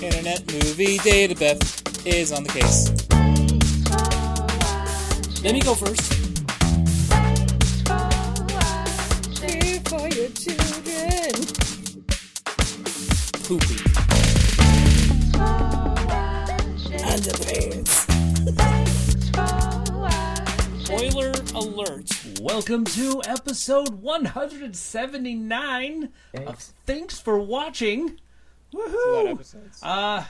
Internet movie data Beth is on the case. Let me go first. Care for your children. Poopy. Underpants. Spoiler alert. Welcome to episode 179 of Thanks for Watching. Woohoo!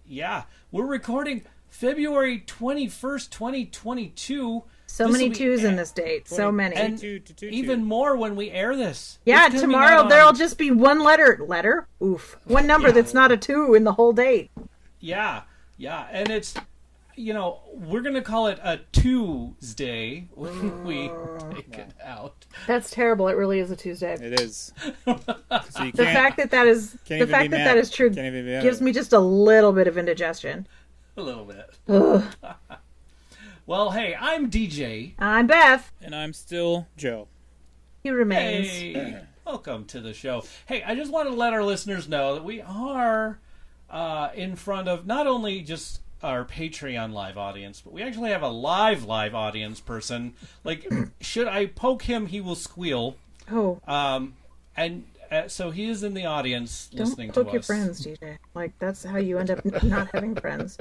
Yeah. We're recording February 21st, 2022. So many twos in this date. So many. And even more when we air this. Yeah, tomorrow there'll just be one letter? Oof. One number that's not a two in the whole date. Yeah. Yeah. And it's, we're going to call it a Tuesday when we take it out. That's terrible. It really is a Tuesday. It is. So the fact that is true gives me just a little bit of indigestion. A little bit. Well, hey, I'm DJ. I'm Beth. And I'm still Joe. He remains. Hey, welcome to the show. Hey, I just want to let our listeners know that we are in front of not only just our Patreon live audience, but we actually have a live audience person. Like, should I poke him, he will squeal. Oh. So he is in the audience listening to us. Don't poke your friends, DJ. Like, that's how you end up not having friends.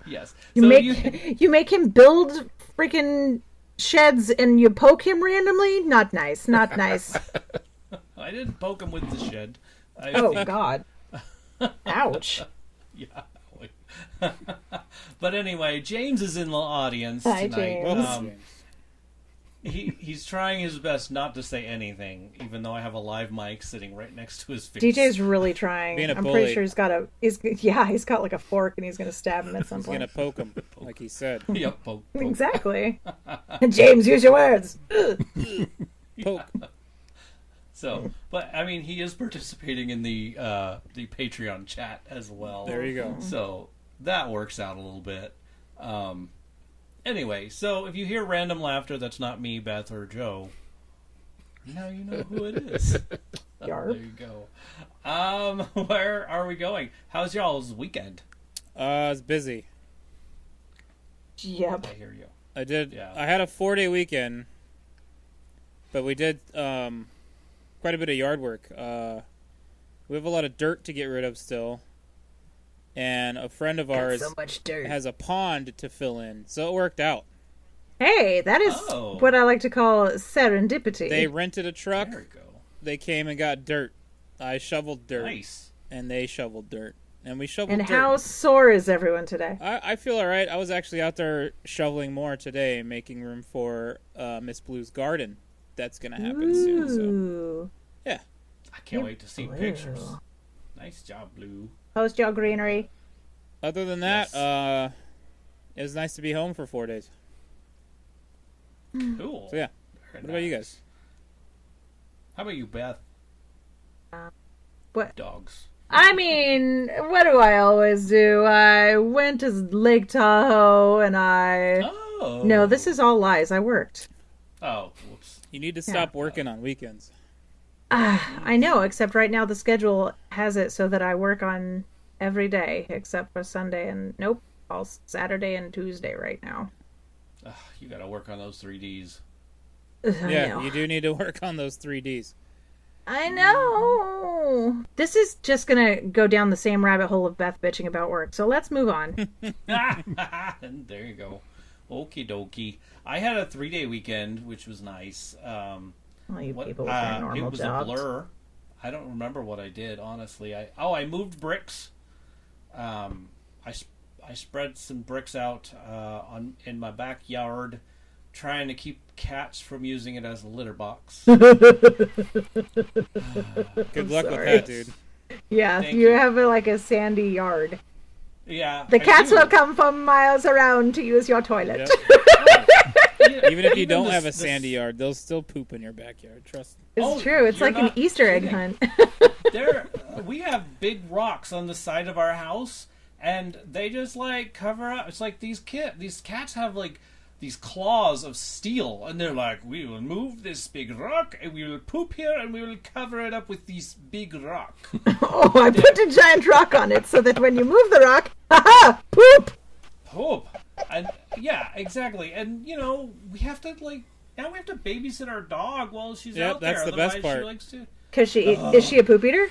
Yes. You make him build freaking sheds and you poke him randomly? Not nice. Not nice. I didn't poke him with the shed. God. Ouch. Yeah. But anyway, James is in the audience Hi, tonight. James. He's trying his best not to say anything, even though I have a live mic sitting right next to his face. DJ's really trying. Being a I'm bully. pretty sure he's got like a fork and he's gonna stab him at some point. He's gonna poke him, like he said. Yep, poke. Exactly. James, use your words. Poke. So, but I mean, he is participating in the Patreon chat as well. There you go. So that works out a little bit. Anyway, so if you hear random laughter, that's not me, Beth, or Joe. Now you know who it is. There you go. Where are we going? How's y'all's weekend? It's busy. Yep. I hear you. I did. Yeah. I had a 4-day weekend, but we did quite a bit of yard work. We have a lot of dirt to get rid of still, and a friend of ours so much dirt. has a pond to fill in, so it worked out. Hey, that is what I like to call serendipity. They rented a truck. There we go. They came and got dirt. I shoveled dirt. Nice. And they shoveled dirt. And we shoveled and dirt. how sore is everyone today? I feel all right. I was actually out there shoveling more today, making room for Miss Blue's garden. That's going to happen soon. So, yeah. I can't wait to see pictures. Nice job, Blue. Post your greenery. Other than that, it was nice to be home for 4 days. Cool. So, yeah. What about you guys? How about you, Beth? What? Dogs. I mean, what do I always do? I went to Lake Tahoe and Oh. No, this is all lies. I worked. Oh, whoops. You need to stop working on weekends. I know, except right now the schedule has it so that I work on every day except for Sunday and all Saturday and Tuesday right now. You gotta work on those 3Ds. Yeah, you do need to work on those 3Ds. I know. This is just gonna go down the same rabbit hole of Beth bitching about work, so let's move on. And there you go. Okie dokie. I had a 3-day weekend, which was nice. Well, you people with their normal it was jobs. a blur. I don't remember what I did, honestly. I moved bricks. I spread some bricks out in my backyard, trying to keep cats from using it as a litter box. Good luck with that, dude. Yeah, Thank you you. have like a sandy yard. Yeah. The cats will come from miles around to use your toilet. Yep. Even if you don't have a sandy yard, they'll still poop in your backyard. Trust me. It's true. It's like an Easter egg hunt. We have big rocks on the side of our house, and they just like cover up. It's like these cats have like these claws of steel, and they're like, we will move this big rock, and we will poop here, and we will cover it up with this big rock. Oh, I put a giant rock on it so that when you move the rock, haha, poop! Poop. And yeah, exactly. And we have to now we have to babysit our dog while she's out there. That's the best part. She likes to... Because is she a poop eater?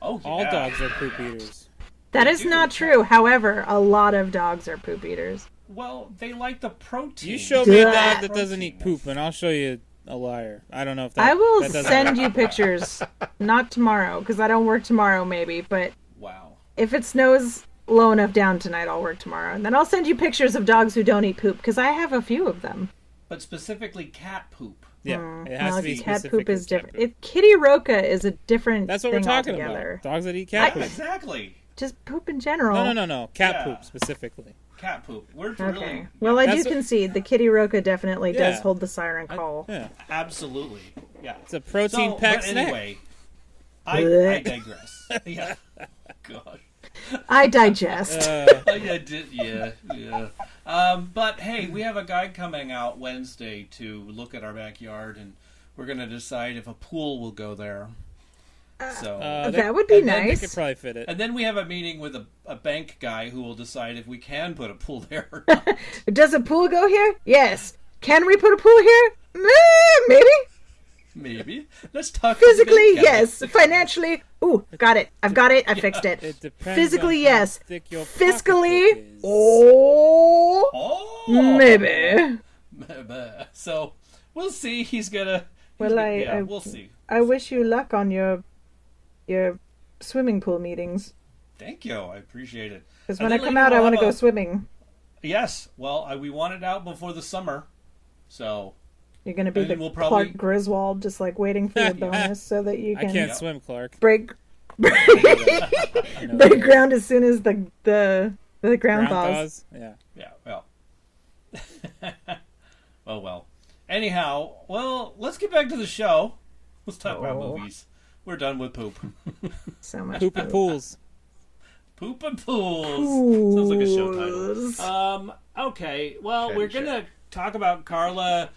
Oh, yeah. All dogs are poop eaters. That is not true. However, a lot of dogs are poop eaters. Well, they like the protein. You show me a dog that doesn't eat poop, and I'll show you a liar. I don't know if that. I will that doesn't send work. you pictures. Not tomorrow, because I don't work tomorrow, maybe. But Wow. if it snows low enough down tonight, I'll work tomorrow. And then I'll send you pictures of dogs who don't eat poop, because I have a few of them. But specifically cat poop. Yeah, it has to be cat specific poop as is cat different. poop. Kitty Roca is a different That's what we're thing talking altogether. about. Dogs that eat cat poop. Exactly. Just poop in general. No. Cat Yeah. poop specifically. Cat poop. We're Okay. really... Well, I do That's what- concede the Kitty Roca definitely does Yeah. hold the siren call. Yeah, Absolutely. Yeah. it's a protein-packed but snack. anyway, I Blech. digress. Yeah. Gosh. I digest. Yeah. But hey, we have a guy coming out Wednesday to look at our backyard, and we're going to decide if a pool will go there. So That would be I think nice. it could probably fit it. and then we have a meeting with a bank guy who will decide if we can put a pool there or not. Does a pool go here? Yes. Can we put a pool here? Maybe. Maybe. Let's talk to the Physically, bank guy. yes. Financially, ooh, got it. I've got it. I fixed it. It depends Physically, on yes. how thick your Fiscally, pocketbook is. oh, Oh, maybe. So we'll see. He's gonna. Well, we'll see. I wish you luck on your swimming pool meetings. Thank you. I appreciate it. Because And when I then come later out, I we'll want to have go a- swimming. Yes. Well, we want it out before the summer, so You're going to be And the we'll probably- Clark Griswold, just like waiting for your bonus so that you I can can't swim, Clark. break I know break ground as soon as the ground Ground thaws. thaws? Yeah. yeah. Well. Well. Anyhow, let's get back to the show. Let's talk about Oh. movies. We're done with poop. So much Poop and pools. Poop and pools. Sounds like a show Pools. title. Okay. Well, Good we're shit. gonna talk about Carla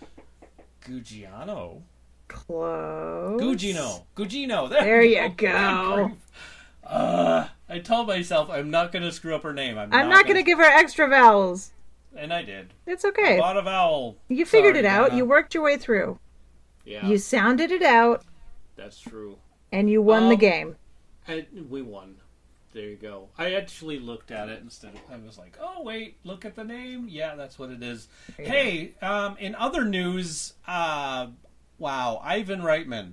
Gugino. Close. Gugino. There you we go. I told myself I'm not gonna screw up her name. I'm not going to give her extra vowels. And I did. It's okay. A lot of vowel. You figured Sorry, it out. Donna. You worked your way through. Yeah, You sounded it out, that's true. and you won the game. We won. There you go. I actually looked at it instead of, I was like, oh, wait, look at the name. Yeah, that's what it is. Hey, in other news, wow, Ivan Reitman.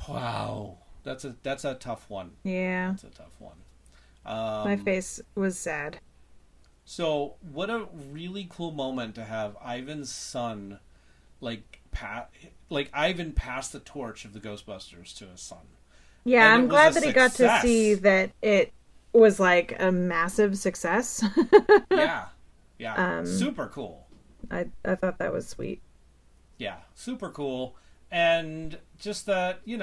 Wow. That's a tough one. Yeah, That's a tough one. my face was sad. So, what a really cool moment to have Ivan's son, Ivan pass the torch of the Ghostbusters to his son. Yeah, And I'm it was glad a that he got to success. see that it was like a massive success. Yeah. Super cool. I thought that was sweet. Yeah, super cool. And just that, he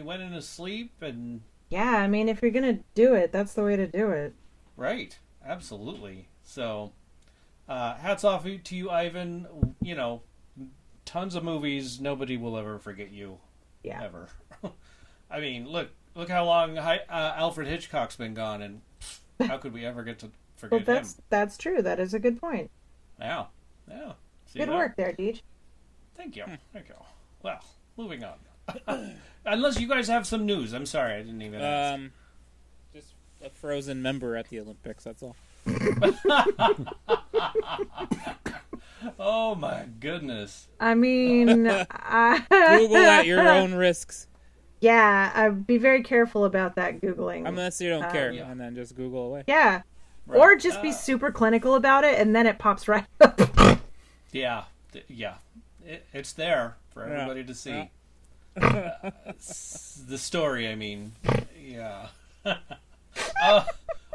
went in his sleep and... Yeah, I mean, if you're gonna do it, that's the way to do it. Right, absolutely. So, hats off to you, Ivan. Tons of movies. Nobody will ever forget you. Yeah. Ever. I mean, look how long Alfred Hitchcock's been gone, and how could we ever get to Well, forget him? that's true. That is a good point. Yeah. See Good that? work there, Deej. Thank you. Well, moving on. Unless you guys have some news. I'm sorry, I didn't even ask. Just a frozen member at the Olympics. That's all. Oh my goodness. I mean, Google at your own risks, yeah, I'd be very careful about that Googling. unless you don't care, yeah. and then just Google away. Yeah. Right. Or just be super clinical about it, and then it pops right up. Yeah. It's there for Yeah. everybody to see. The story, I mean. Yeah.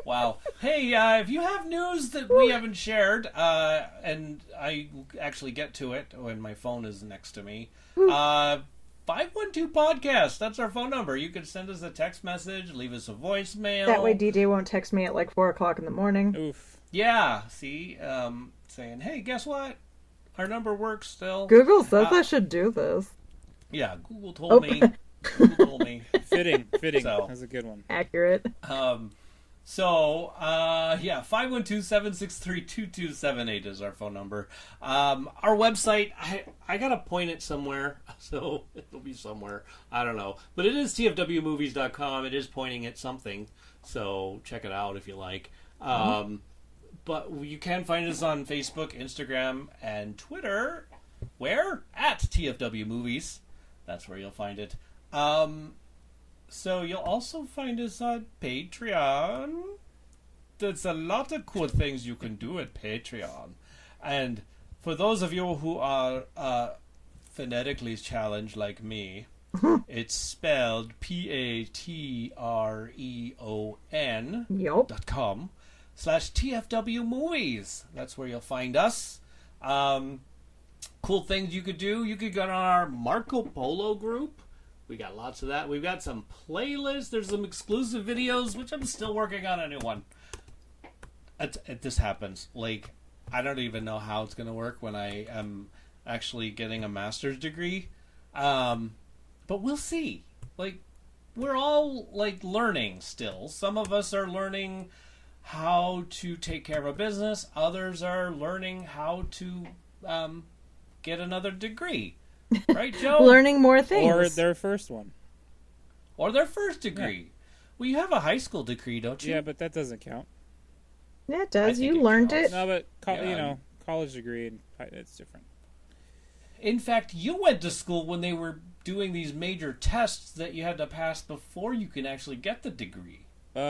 Wow. Hey, if you have news that we haven't shared, and I actually get to it when my phone is next to me, 512 podcast. That's our phone number. You can send us a text message, leave us a voicemail. That way DJ won't text me at like 4 o'clock in the morning. Oof. Yeah, see, saying, hey, guess what? Our number works still. Google says I should do this. Yeah, Google told me. Google told me. Fitting. So, That's a good one. Accurate. 512-763-2278 is our phone number. Our website, I gotta point it somewhere, so it'll be somewhere. I don't know. But it is tfwmovies.com. It is pointing at something, so check it out if you like. But you can find us on Facebook, Instagram, and Twitter. Where? At tfwmovies. That's where you'll find it. So you'll also find us on Patreon. There's a lot of cool things you can do at Patreon. And for those of you who are phonetically challenged like me, it's spelled patreon.com/tfwmovies. That's where you'll find us. Cool things you could do. You could go on our Marco Polo group. We got lots of that. We've got some playlists. There's some exclusive videos, which I'm still working on a new one. This happens. Like, I don't even know how it's going to work when I am actually getting a master's degree. But we'll see. Like, we're all, like, learning still. Some of us are learning how to take care of a business. Others are learning how to get another degree. Right, Joe? Learning more things. Or their first one. Or their first degree. Yeah. Well, you have a high school degree, don't you? Yeah, but that doesn't count. Yeah, it does. You learned it. No, but college degree, it's different. In fact, you went to school when they were doing these major tests that you had to pass before you can actually get the degree. What?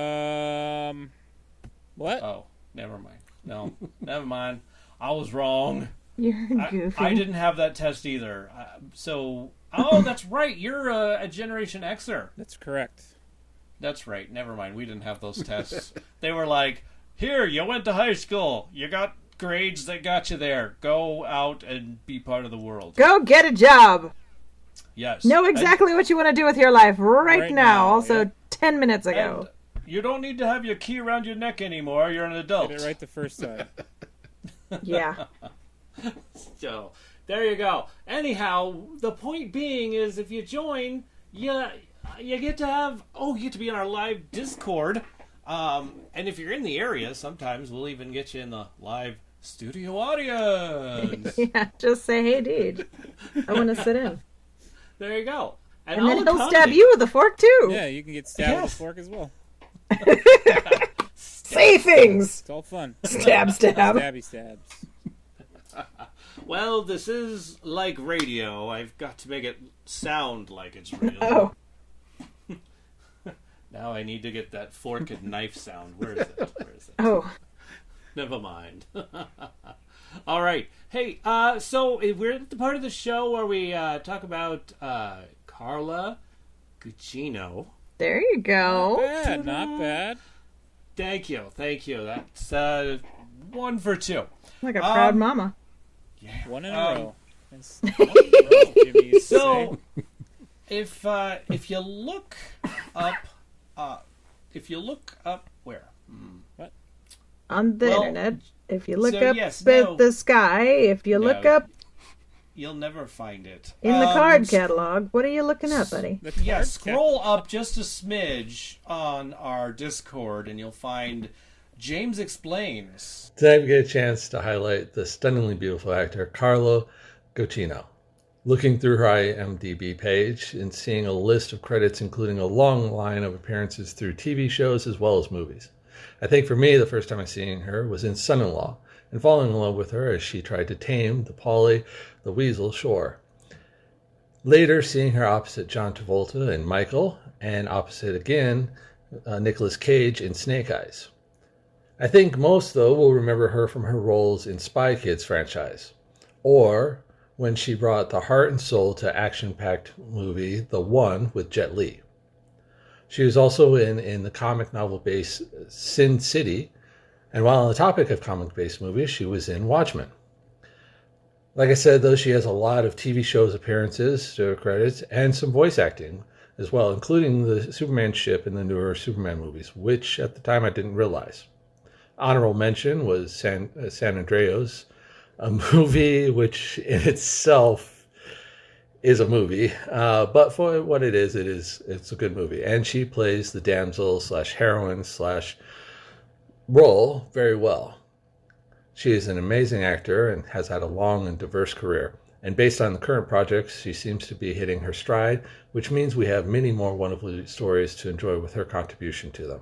Oh, never mind. No, never mind. I was wrong. You're goofy. I didn't have that test either. Oh, that's right. You're a Generation Xer. That's correct. That's right. Never mind. We didn't have those tests. They were like, here, you went to high school. You got grades that got you there. Go out and be part of the world. Go get a job. Yes. Know exactly what you want to do with your life right now. Also, yeah. 10 minutes ago. And you don't need to have your key around your neck anymore. You're an adult. Get it right the first time. Yeah. So, there you go. Anyhow, the point being is if you join, you get to be in our live Discord. And if you're in the area, sometimes we'll even get you in the live studio audience. Yeah, just say, hey, dude, I want to sit in. There you go. And then he'll stab you with a fork, too. Yeah, you can get stabbed with a fork as well. Say things. It's all fun. Stab. Stabby stabs. Well, this is like radio. I've got to make it sound like it's real. Oh. Now I need to get that fork and knife sound. Where is it? Oh. Never mind. All right. Hey, so we're at the part of the show where we talk about Carla Gugino. There you go. Not bad. Thank you. That's 1 for 2. Like a proud mama. Yeah. One in a row. Jimmy, so, if you look up, where? What? On the internet. If you look up at the sky, if you look up, you'll never find it in the card catalog. What are you looking up, buddy? Scroll up just a smidge on our Discord, and you'll find James Explains. Today we get a chance to highlight the stunningly beautiful actor Carla Gugino. Looking through her IMDb page and seeing a list of credits including a long line of appearances through TV shows as well as movies. I think for me, the first time I seen her was in Son-in-Law, and falling in love with her as she tried to tame the Polly the Weasel Shore. Later, seeing her opposite John Travolta in Michael, and opposite again Nicolas Cage in Snake Eyes. I think most, though, will remember her from her roles in Spy Kids franchise, or when she brought the heart and soul to action-packed movie The One with Jet Li. She was also in the comic novel-based Sin City, and while on the topic of comic-based movies, she was in Watchmen. Like I said, though, she has a lot of TV shows appearances to her credits, and some voice acting as well, including the Superman ship in the newer Superman movies, which at the time I didn't realize. Honorable mention was San Andreas, a movie which in itself is a movie, but for what it's a good movie. And she plays the damsel / heroine / role very well. She is an amazing actor and has had a long and diverse career. And based on the current projects, she seems to be hitting her stride, which means we have many more wonderful stories to enjoy with her contribution to them.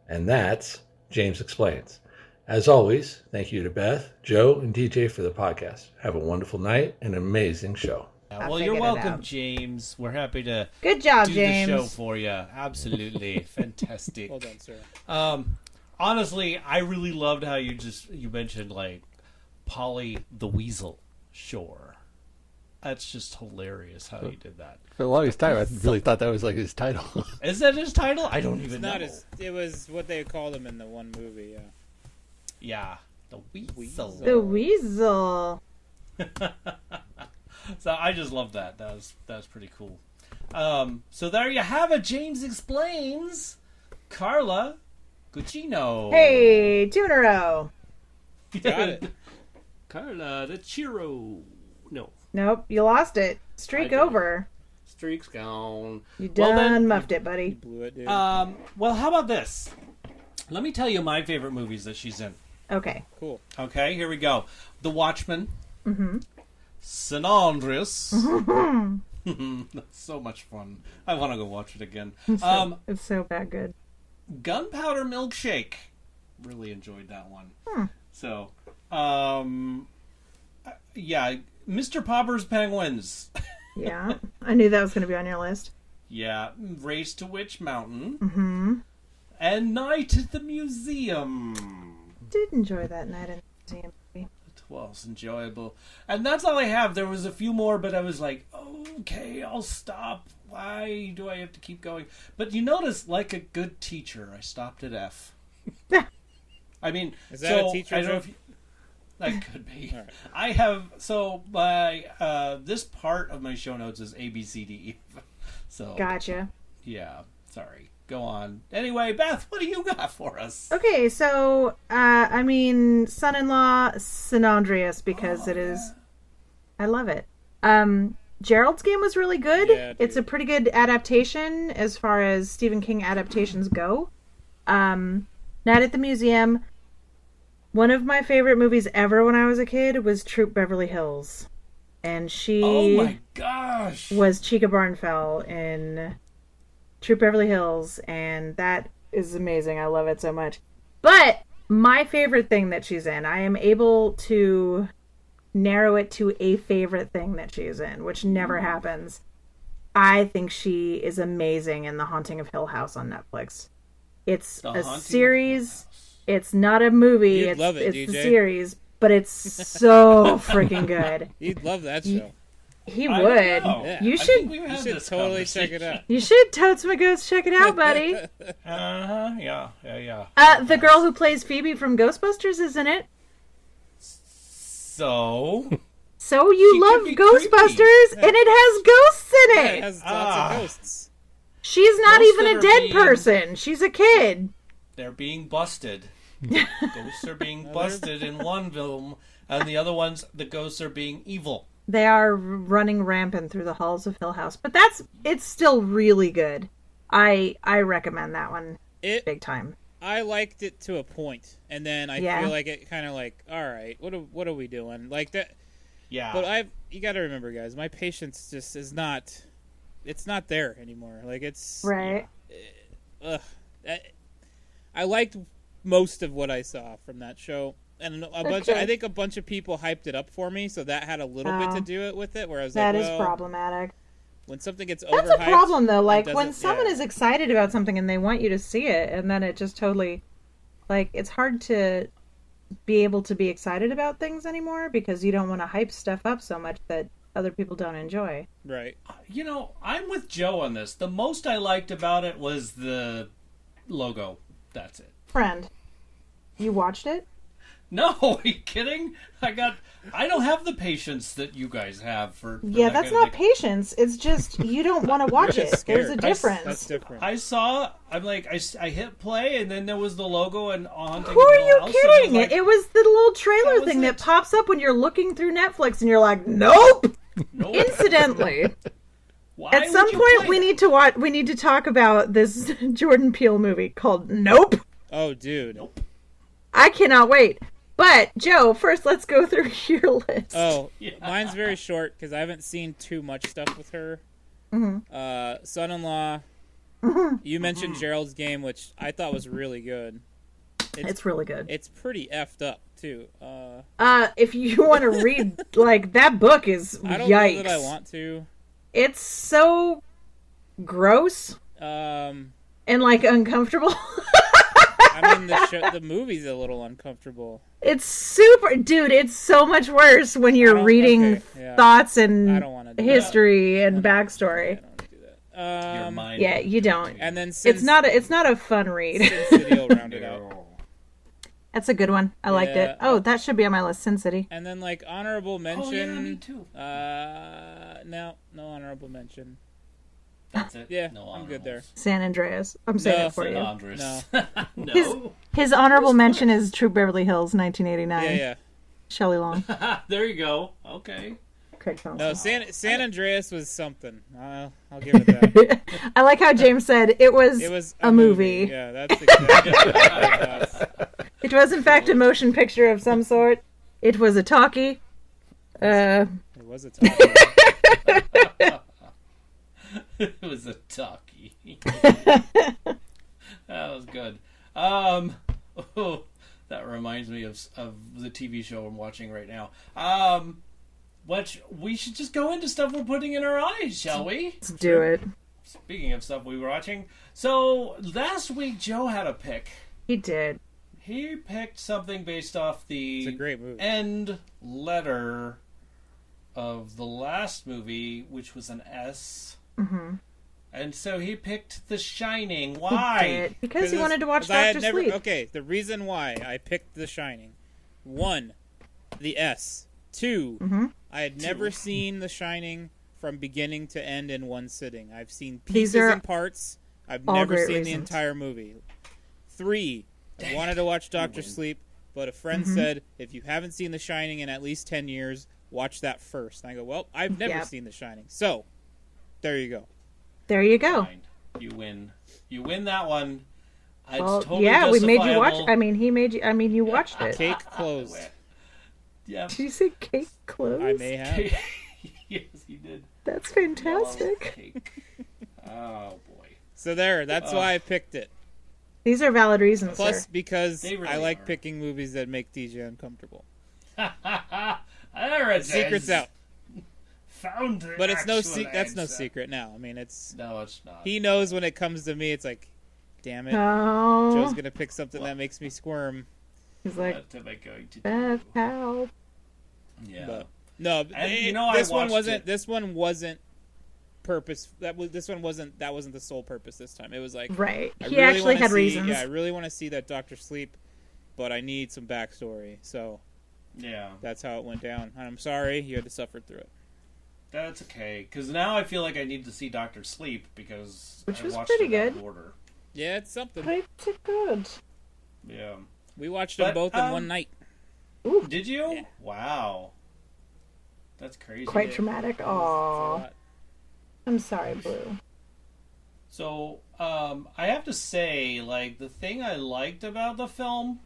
And that's James Explains. As always, thank you to Beth, Joe, and DJ for the podcast. Have a wonderful night and an amazing show. Well, you're welcome, James. We're happy to Good job, do James. the show for you. Absolutely. Fantastic. Well done, sir. Honestly, I really loved how you mentioned, like, Polly the Weasel Shore. That's just hilarious how you did that. For the longest time, I really thought that was like his title. Is that his title? I don't even know. It was what they called him in the one movie, yeah. Yeah, the Weasel. The Weasel. So I just love that. That was pretty cool. So there you have it. James Explains. Carla Gugino. Hey, 2 in a row. Got it. Carla the Chiro. No. Nope, you lost it. Streak did. over. Streak's gone. You Well, done then- muffed it, buddy. Blew it, dude. Well, how about this? Let me tell you my favorite movies that she's in. Okay. Cool. Okay, here we go. The Watchmen. Mm-hmm. San Andreas. That's so much fun. I want to go watch it again. It's so bad good. Gunpowder Milkshake. Really enjoyed that one. So, yeah, Mr. Popper's Penguins. Yeah. I knew that was going to be on your list. Yeah, Race to Witch Mountain. Mm-hmm. And Night at the Museum. Did enjoy that night in the museum. It was enjoyable. And that's all I have. There was a few more, but I was like, okay, I'll stop. Why do I have to keep going? But you notice, like a good teacher, I stopped at F. I mean, Is that a teacher I don't know joke? if that could be. All right. I have, my, this part of my show notes is A, B, C, D, E. So, Gotcha. yeah, sorry. Go on. Anyway, Beth, what do you got for us? Okay, so, son-in-law, San Andreas, because it is... I love it. Gerald's Game was really good. Yeah, dude. It's a pretty good adaptation as far as Stephen King adaptations go. Night at the Museum. One of my favorite movies ever when I was a kid was Troop Beverly Hills. And she Oh my gosh! was Chica Barnfell in Troop Beverly Hills, and that is amazing. I love it so much. But my favorite thing that she's in, I am able to narrow it to a favorite thing that she's in, which never happens. I think she is amazing in The Haunting of Hill House on Netflix. It's The a Haunting of series. It's not a movie. You'd it's love it, it's DJ. a series, but it's so freaking good. You'd love that show. He I would. don't know. Yeah. You I should. think we've You had should this totally check it conversation. out. You should. Totes my Ghost. Check it out, buddy. Yeah. The girl who plays Phoebe from Ghostbusters is in it. So, So you She love could be Ghostbusters, and it has ghosts in Yeah, it it. has lots of ghosts. She's not Ghosts even that a are dead being- person. She's a kid. they're being busted. Ghosts are being busted in one film, and the other ones, the ghosts are being evil. They are running rampant through the halls of Hill House, but it's still really good. I recommend that one It big time. I liked it to a point, and then I Yeah. feel like it kind of like, all right, what are we doing? Like that. Yeah. But you got to remember, guys, my patience just is not. It's not there anymore. Like it's Right. Ugh. I liked most of what I saw from that show, and I think a bunch of people hyped it up for me, so that had a little bit to do it with it. Where I was That like, is well, problematic. when something gets That's overhyped, a problem, though. Like, it when doesn't- someone yeah. is excited about something and they want you to see it, and then it just totally... Like, it's hard to be able to be excited about things anymore because you don't want to hype stuff up so much that other people don't enjoy. right? You know, I'm with Joe on this. The most I liked about it was the logo. That's it. Friend, you watched it? No, are you kidding? I don't have the patience that you guys have for Yeah, that that's kind of not thing. patience. It's just you don't want to watch it. scared. There's a That's difference. different. I hit play, and then there was the logo and Haunting Who are of Hill you House, and kidding? I was like, It was the little trailer was thing that it. pops up when you're looking through Netflix, and you're like, nope. nope. Incidentally, Why at would some you point play we that? need to watch. We need to talk about this Jordan Peele movie called Nope. Oh, dude. Nope. I cannot wait. But Joe, first let's go through your list. Oh, Yeah. mine's very short because I haven't seen too much stuff with her. Son-in-law. You mentioned Gerald's Game, which I thought was really good. It's really good. It's pretty effed up too. If you want to read, like, that book is I don't yikes. know that I want to. It's so gross Um, and like uncomfortable. I mean, the movie's a little uncomfortable. It's super, dude. It's so much worse when you're reading okay, yeah. thoughts I and don't want to do history and that. I backstory. don't want to do that. Your mind. Yeah, you don't. And then It's not a fun read. Sin City will round it out. That's a good one. I liked Yeah. it. Oh, that should be on my list. Sin City. And then like honorable mention. Oh yeah, me too. No honorable mention. That's it. Yeah, no I'm good there. San Andreas. I'm saying No, it for San you. Andres. No. No. His honorable mention is True Beverly Hills, 1989. Yeah. Shelley Long. There you go. Okay. Craig Thompson. No, San Andreas was something. I'll give it that. I like how James said it was a a movie. Yeah, that's exactly what I thought. It was in fact a motion picture of some sort. It was a talkie. It was a talkie. It was a talkie. That was good. That reminds me of the TV show I'm watching right now. We should just go into stuff we're putting in our eyes, shall we? Let's do it. Speaking of stuff we were watching, so last week Joe had a pick. He did. He picked something based off It's a the great movie. end letter of the last movie, which was an S. Mm-hmm. And so he picked The Shining. He Why? did. Because he wanted to watch 'cause I had Doctor never, Sleep. Okay, the reason why I picked The Shining. 1, the S. 2, Mm-hmm. I had never seen The Shining from beginning to end in one sitting. I've seen These pieces are and parts. I've all never great seen the reasons. entire movie. 3, I wanted to watch Doctor Sleep, but a friend Mm-hmm. said, if you haven't seen The Shining in at least 10 years, watch that first. And I go, well, I've never Yep. seen The Shining. So, there you go. There you go. Fine. You win. You win that one. It's Well, totally yeah, we made you watch. justifiable. I mean, he made you. I mean, you watched it. Cake closed. Yeah. Did you say cake closed? I may have. Yes, he did. That's fantastic. Cake. Oh boy. So there, that's why I picked it. These are valid reasons, Plus, sir. because They really I like are. picking movies that make DJ uncomfortable. There it Secret's is. out. Found the But it's no actual that's no answer. secret now. I mean, it's No, it's not. he knows when it comes to me. It's like, damn it, Oh, Joe's gonna pick something that makes me squirm. he's like, What am I going to Beth, do? help. Yeah. But no, And, you know, I this one watched wasn't. it. This one wasn't purpose. This one wasn't. That wasn't the sole purpose this time. It was like, Right. I He really actually wanna had see- reasons. Yeah, I really want to see that Doctor Sleep, but I need some backstory. So Yeah. that's how it went down. And I'm sorry you had to suffer through it. That's okay. Because now I feel like I need to see Doctor Sleep because Which I was watched pretty it out of good. order. Yeah, it's something. Pretty good. Yeah. We watched them But, both in one night. Ooh, Did you? Yeah. Wow. That's crazy. quite traumatic. It's a Aw, lot. I'm sorry, Blue. So, I have to say, like, the thing I liked about the film,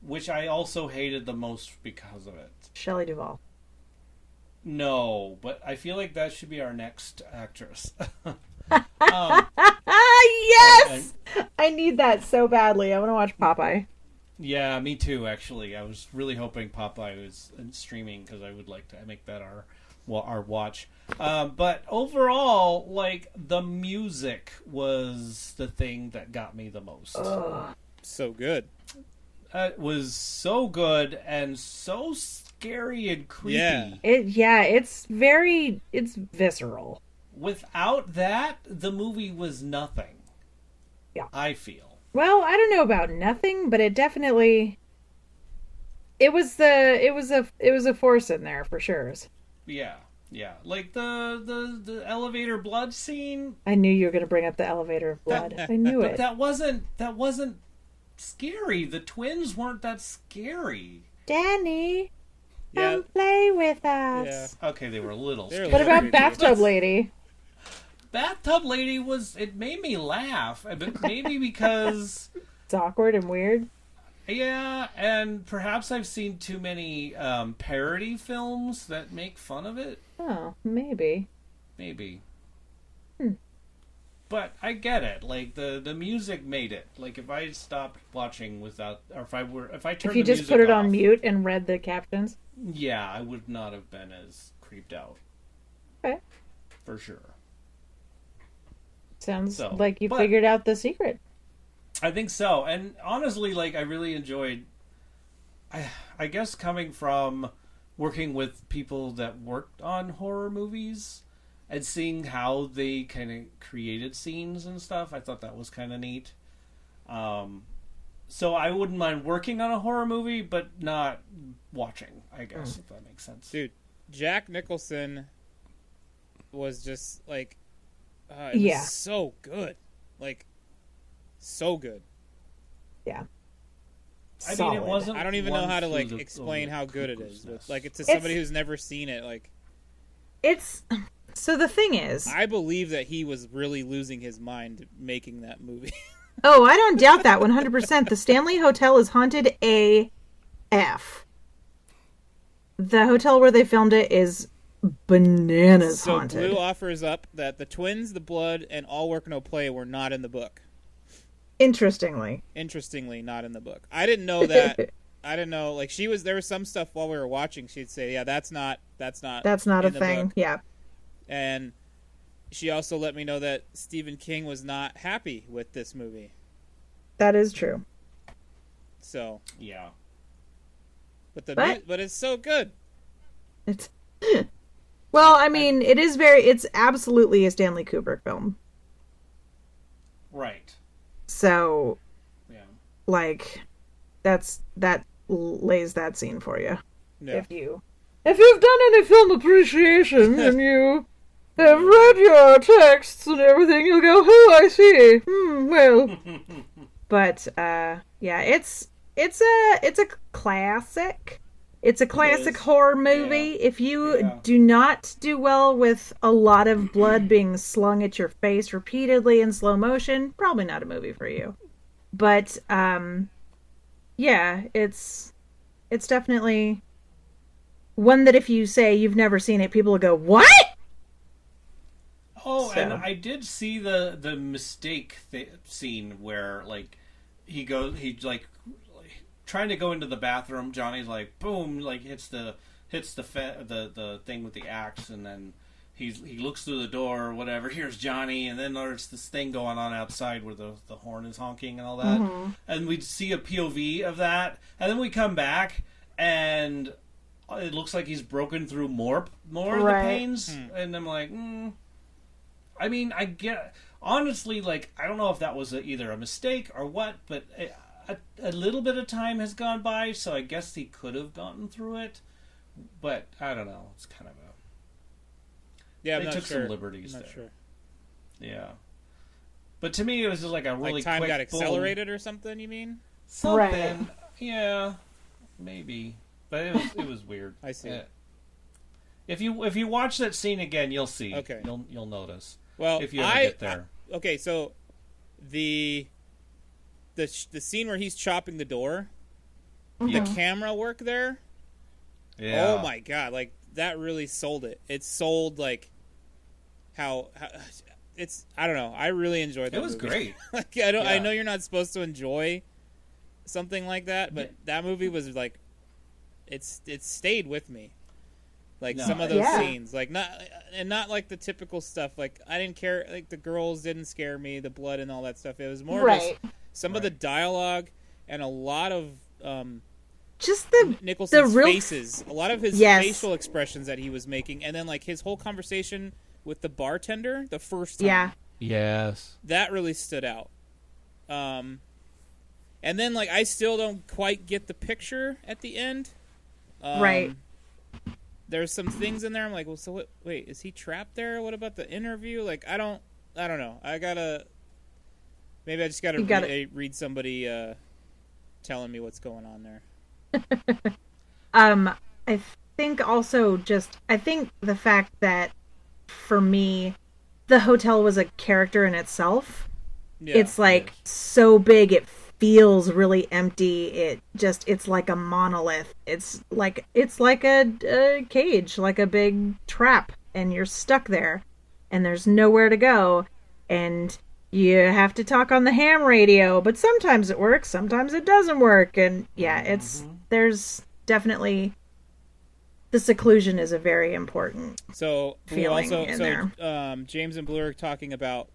which I also hated the most because of it. Shelley Duvall. No, but I feel like that should be our next actress. Yes! I need that so badly. I want to watch Popeye. Yeah, me too, actually. I was really hoping Popeye was in streaming because I would like to make that our watch. But overall, like, the music was the thing that got me the most. So good. It was so good and so scary and creepy. Yeah. It's visceral. Without that, the movie was nothing. Yeah. I feel. Well, I don't know about nothing, but it definitely It was a force in there for sure. Yeah, yeah. Like the elevator blood scene. I knew you were going to bring up the elevator of blood. I knew But it. that wasn't scary. The twins weren't that scary. Danny, Yeah. come play with us. Yeah. Okay, they were a little They're a scary. What little about Bathtub Lady? Bathtub Lady it made me laugh, but maybe because It's awkward and weird. yeah, and perhaps I've seen too many parody films that make fun of it. Oh, maybe. Maybe. Hmm. But I get it. Like the music made it. Like if I stopped watching without, or if I turned If you the just music put it off, on mute and read the captions. yeah, I would not have been as creeped out. Okay. For sure. Sounds So, like you but- figured out the secret. I think so. And honestly, like I really enjoyed. I guess coming from working with people that worked on horror movies and seeing how they kind of created scenes and stuff, I thought that was kind of neat. So I wouldn't mind working on a horror movie, but not watching, I guess, if that makes sense. Dude, Jack Nicholson was just like, it Yeah. was so good. Like, so good. Yeah. I mean, Solid. it wasn't. I don't even know one how to, through like, the- explain the how good it cuckoo's is. nest. But, like, to It's- somebody who's never seen it, like, It's so the thing is. I believe that he was really losing his mind making that movie. Oh, I don't doubt that 100%. The Stanley Hotel is haunted AF. The hotel where they filmed it is bananas So haunted. Blue offers up that the twins, the blood, and all work no play were not in the book. Interestingly. Interestingly, not in the book. I didn't know that. I didn't know. Like there was some stuff while we were watching. She'd say, "Yeah, that's not That's not in a the thing. book." Yeah. And she also let me know that Stephen King was not happy with this movie. That is true. So, Yeah. but it's so good. It's well, I mean, it's absolutely a Stanley Kubrick film. Right. So, Yeah. like, that lays that scene for you. Yeah. If you've done any film appreciation and you have read your texts and everything, you'll go, "Oh, I see. Well." But yeah, it's a classic. It's a classic is. horror movie. Yeah. If you Yeah. do not do well with a lot of blood being slung at your face repeatedly in slow motion, probably not a movie for you. But yeah, it's definitely one that if you say you've never seen it, people will go, "What?" Oh, So. and I did see the mistake scene where like he's trying to go into the bathroom. Johnny's like boom, like hits the thing with the axe, and then he looks through the door or whatever. Here's Johnny, and then there's this thing going on outside where the horn is honking and all that. And we see a POV of that, and then we come back and it looks like he's broken through more of the Right. panes, and I'm like, I mean, I get honestly, like, I don't know if that was either a mistake or what, but a little bit of time has gone by, so I guess he could have gotten through it. But I don't know. It's kind of a Yeah, I'm they not took sure. some liberties I'm not there. sure. Yeah. But to me, it was just like a really Like time quick got boom. accelerated or something. You mean? Something. Right. Yeah, maybe. But it was weird. I see. If you watch that scene again, you'll see. Okay. You'll notice. Well, If you ever get there. Okay, so the scene where he's chopping the door, the camera work there. Yeah. Oh my god! Like that really sold it. It sold like how it's. I don't know. I really enjoyed that. It was movie. great. Like I Yeah. know you're not supposed to enjoy something like that, but that movie was like, it stayed with me. Like No, some of those Yeah. scenes, like not like the typical stuff. Like I didn't care. Like the girls didn't scare me, the blood and all that stuff. It was more Right. just some of the dialogue and a lot of Just the Nicholson's real faces, a lot of his Yes. facial expressions that he was making, and then like his whole conversation with the bartender the first time. yeah. Yes. That really stood out. And And then, like, I still don't quite get the picture at the end. Right. There's some things in there. I'm like, well, so what? Wait, is he trapped there? What about the interview? Like, I don't know. Maybe I just gotta read somebody telling me what's going on there. I think also I think the fact that for me, the hotel was a character in itself. Yeah. It's like so big, it feels really empty. It's like a monolith. It's like a cage, like a big trap, and you're stuck there, and there's nowhere to go, and you have to talk on the ham radio, but sometimes it works, sometimes it doesn't work, and there's definitely the seclusion is a very important feeling in there. James and Blue are talking about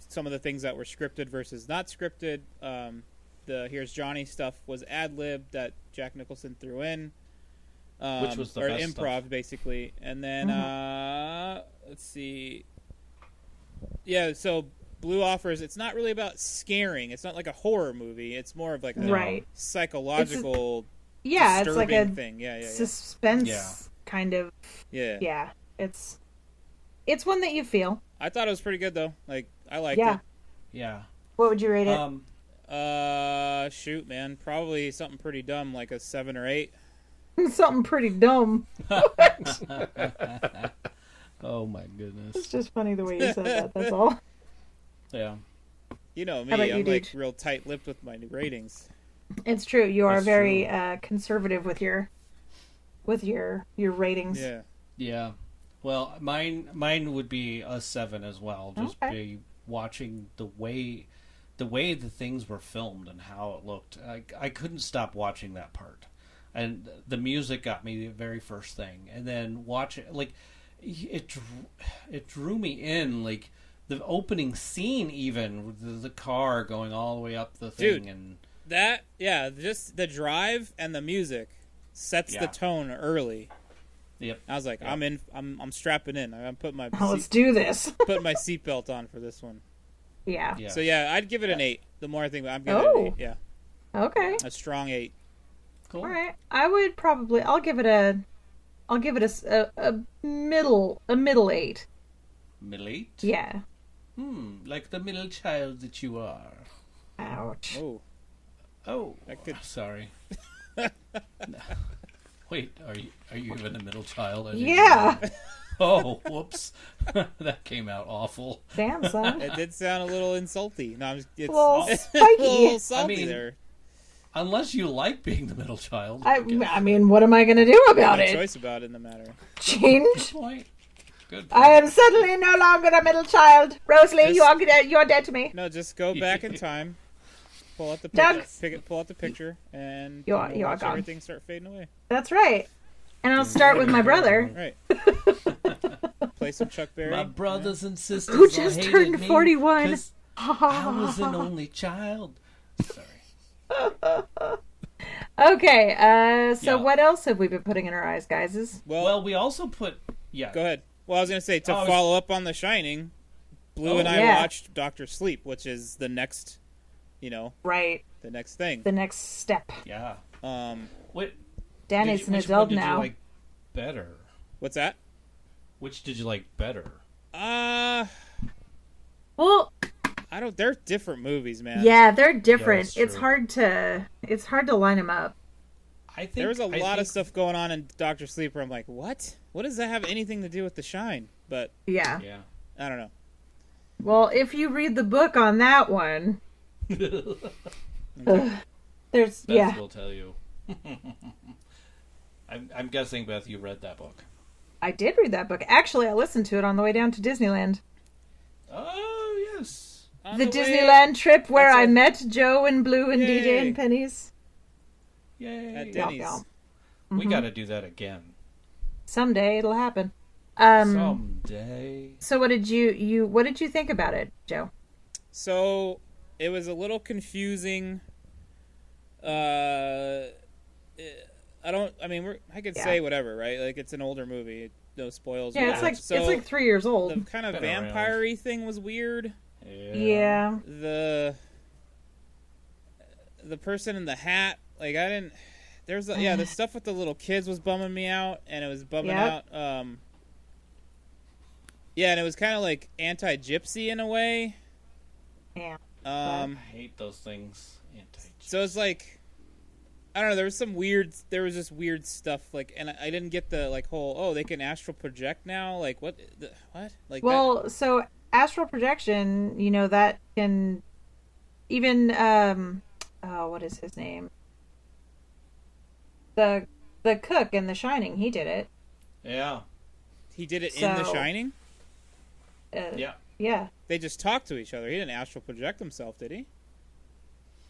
some of the things that were scripted versus not scripted. The Here's Johnny stuff was ad-lib that Jack Nicholson threw in, which was the best improv stuff. Basically. And then let's see. Yeah, so Blue offers it's not really about scaring. It's not like a horror movie. It's more of like a psychological it's like a thing. suspense kind of. Yeah. It's one that you feel. I thought it was pretty good though. Like I liked it. Yeah. What would you rate it? Shoot, man, probably something pretty dumb, like a 7 or 8. Something pretty dumb. Oh my goodness. It's just funny the way you said that. That's all. Yeah. You know me, How about you, I'm like Deej? real tight-lipped with my ratings. It's true. You are That's very conservative with your ratings. Yeah. Yeah. Well, mine would be a 7 as well. Just be watching the way the things were filmed and how it looked. I couldn't stop watching that part. And the music got me the very first thing. And then it drew me in, like the opening scene even, with the car going all the way up the thing. Dude, just the drive and the music sets the tone early. Yep. I was like, Yep. I'm strapping in. I'm putting my Let's do this. putting my seatbelt on for this one. Yeah. So I'd give it an 8. The more I think about it, I'm giving it an 8. Yeah. Okay. A strong 8. Cool. All right. I'll give it a middle 8. Middle 8? Yeah. Like the middle child that you are. Ouch. Oh, That could... sorry. Wait, are you even a middle child? Yeah. Oh, whoops. That came out awful. Damn, son. It did sound a little insulty. No, it's A little a spiky. little salty there. Unless you like being the middle child. I mean, what am I going to do about No it? choice about it in the matter. Good Change? point. Good point. I am suddenly no longer a middle child. Rosalie, you are dead to me. No, just go back in time. Pull out the Doug. picture, pull out the picture, and You are watch gone. everything start fading away. That's right. And I'll start with my brother, Right. Play some Chuck Berry. My brothers and sisters who all just hated turned me 41. 'cause I was an only child. Sorry. Okay, so Yeah. what else have we been putting in our eyes, guys? Well, we also put... Go ahead. Well, I was going to say, to Oh, follow up on The Shining, Blue and I yeah. watched Dr. Sleep, which is the next, Right. the next thing. The next step. Yeah. What, Danny's an which adult one did now. you like better? What's that? Which did you like better? Well, They're different movies, man. yeah, they're different. Yeah, it's true. hard to line them up. I think There was a lot of stuff going on in Dr. Sleep where I'm like, what? What does that have anything to do with The Shine? But, Yeah. Yeah. I don't know. Well, if you read the book on that one, there's Beth will tell you. I'm guessing, Beth, you read that book. I did read that book. Actually, I listened to it on the way down to Disneyland. Oh, yes. On The way- Disneyland trip where That's I it. met Joe and Blue and Yay. DJ and Penny's. Yay. At Yum, Denny's. yum. We got to do that again. Someday it'll happen. Someday. So what did you think about it, Joe? So, it was a little confusing. I could say whatever, right? Like, it's an older movie. No spoils. Yeah, whatever. it's like 3 years old. The kind of Been around. vampire-y thing was weird. Yeah. The the person in the hat, like I didn't. There's the stuff with the little kids was bumming me out, and it was bumming out. Yeah, and it was kind of like anti-gypsy in a way. Yeah. I hate those things. So it's like, I don't know. There was just weird stuff like, and I didn't get the like whole they can astral project now. Like what? Like so astral projection, that can even what is his name? The cook in The Shining, he did it. Yeah. He did it in The Shining? Yeah. Yeah. They just talked to each other. He didn't astral project himself, did he?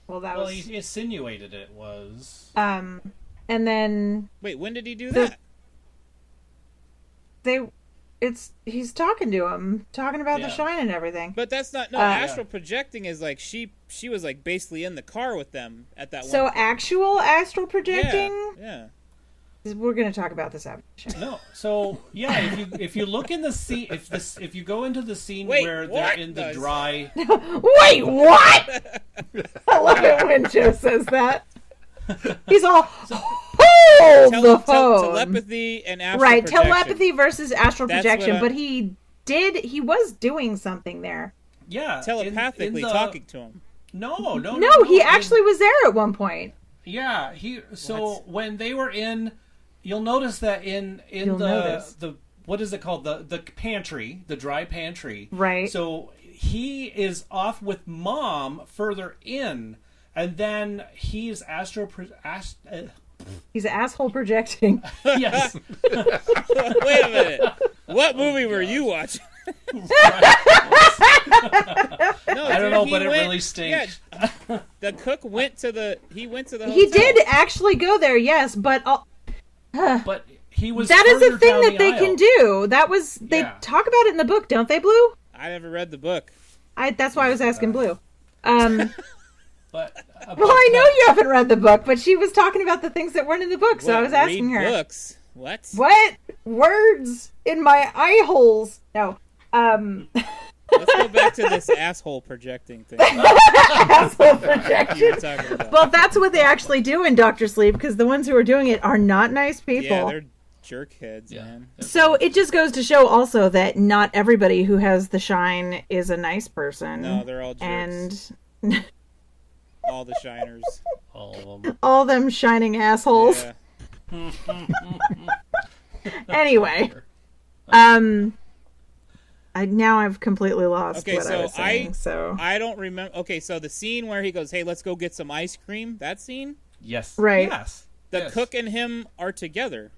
Well, he insinuated it was. And then... Wait, when did he do that? He's talking to him, talking about The Shine and everything. But that's not... No, astral projecting is like she was like basically in the car with them at that one. So actual astral projecting? Yeah. We're going to talk about this after the show. No, so if you look in the scene, if you go into the scene where they're in the dry. Wait, what? I love it when Joe says that. He's all hold the phone. Telepathy and astral projection. Right, telepathy versus astral projection. But he was doing something there. Yeah, telepathically talking to him. No, he actually was there at one point. Yeah, when they were in. You'll notice that in the what is it called, the pantry, the dry pantry. Right. So he is off with Mom further in, and then he's he's asshole projecting. Yes. Wait a minute. What movie were you watching? I don't know, but it really stinks. Yeah, the cook went to the hotel. He did actually go there, yes, but but he was. That is a thing that they aisle. can do. They talk about it in the book, don't they, Blue? I never read the book. That's why I was asking Blue. But well, I know you haven't read the book, but she was talking about the things that weren't in the book, so I was asking her. Books? What? What words in my eye holes? No. Let's go back to this asshole projecting thing. Asshole projection. Well, that's what they actually do in Dr. Sleep, because the ones who are doing it are not nice people. Yeah, they're jerkheads, man. So it just goes to show also that not everybody who has the shine is a nice person. No, they're all jerks. And all the shiners. All of them. All them shining assholes. Yeah. Anyway. Now I've completely lost what I was saying. I don't remember. Okay, so the scene where he goes, "Hey, let's go get some ice cream." That scene. Yes. Right. Yes. The cook and him are together.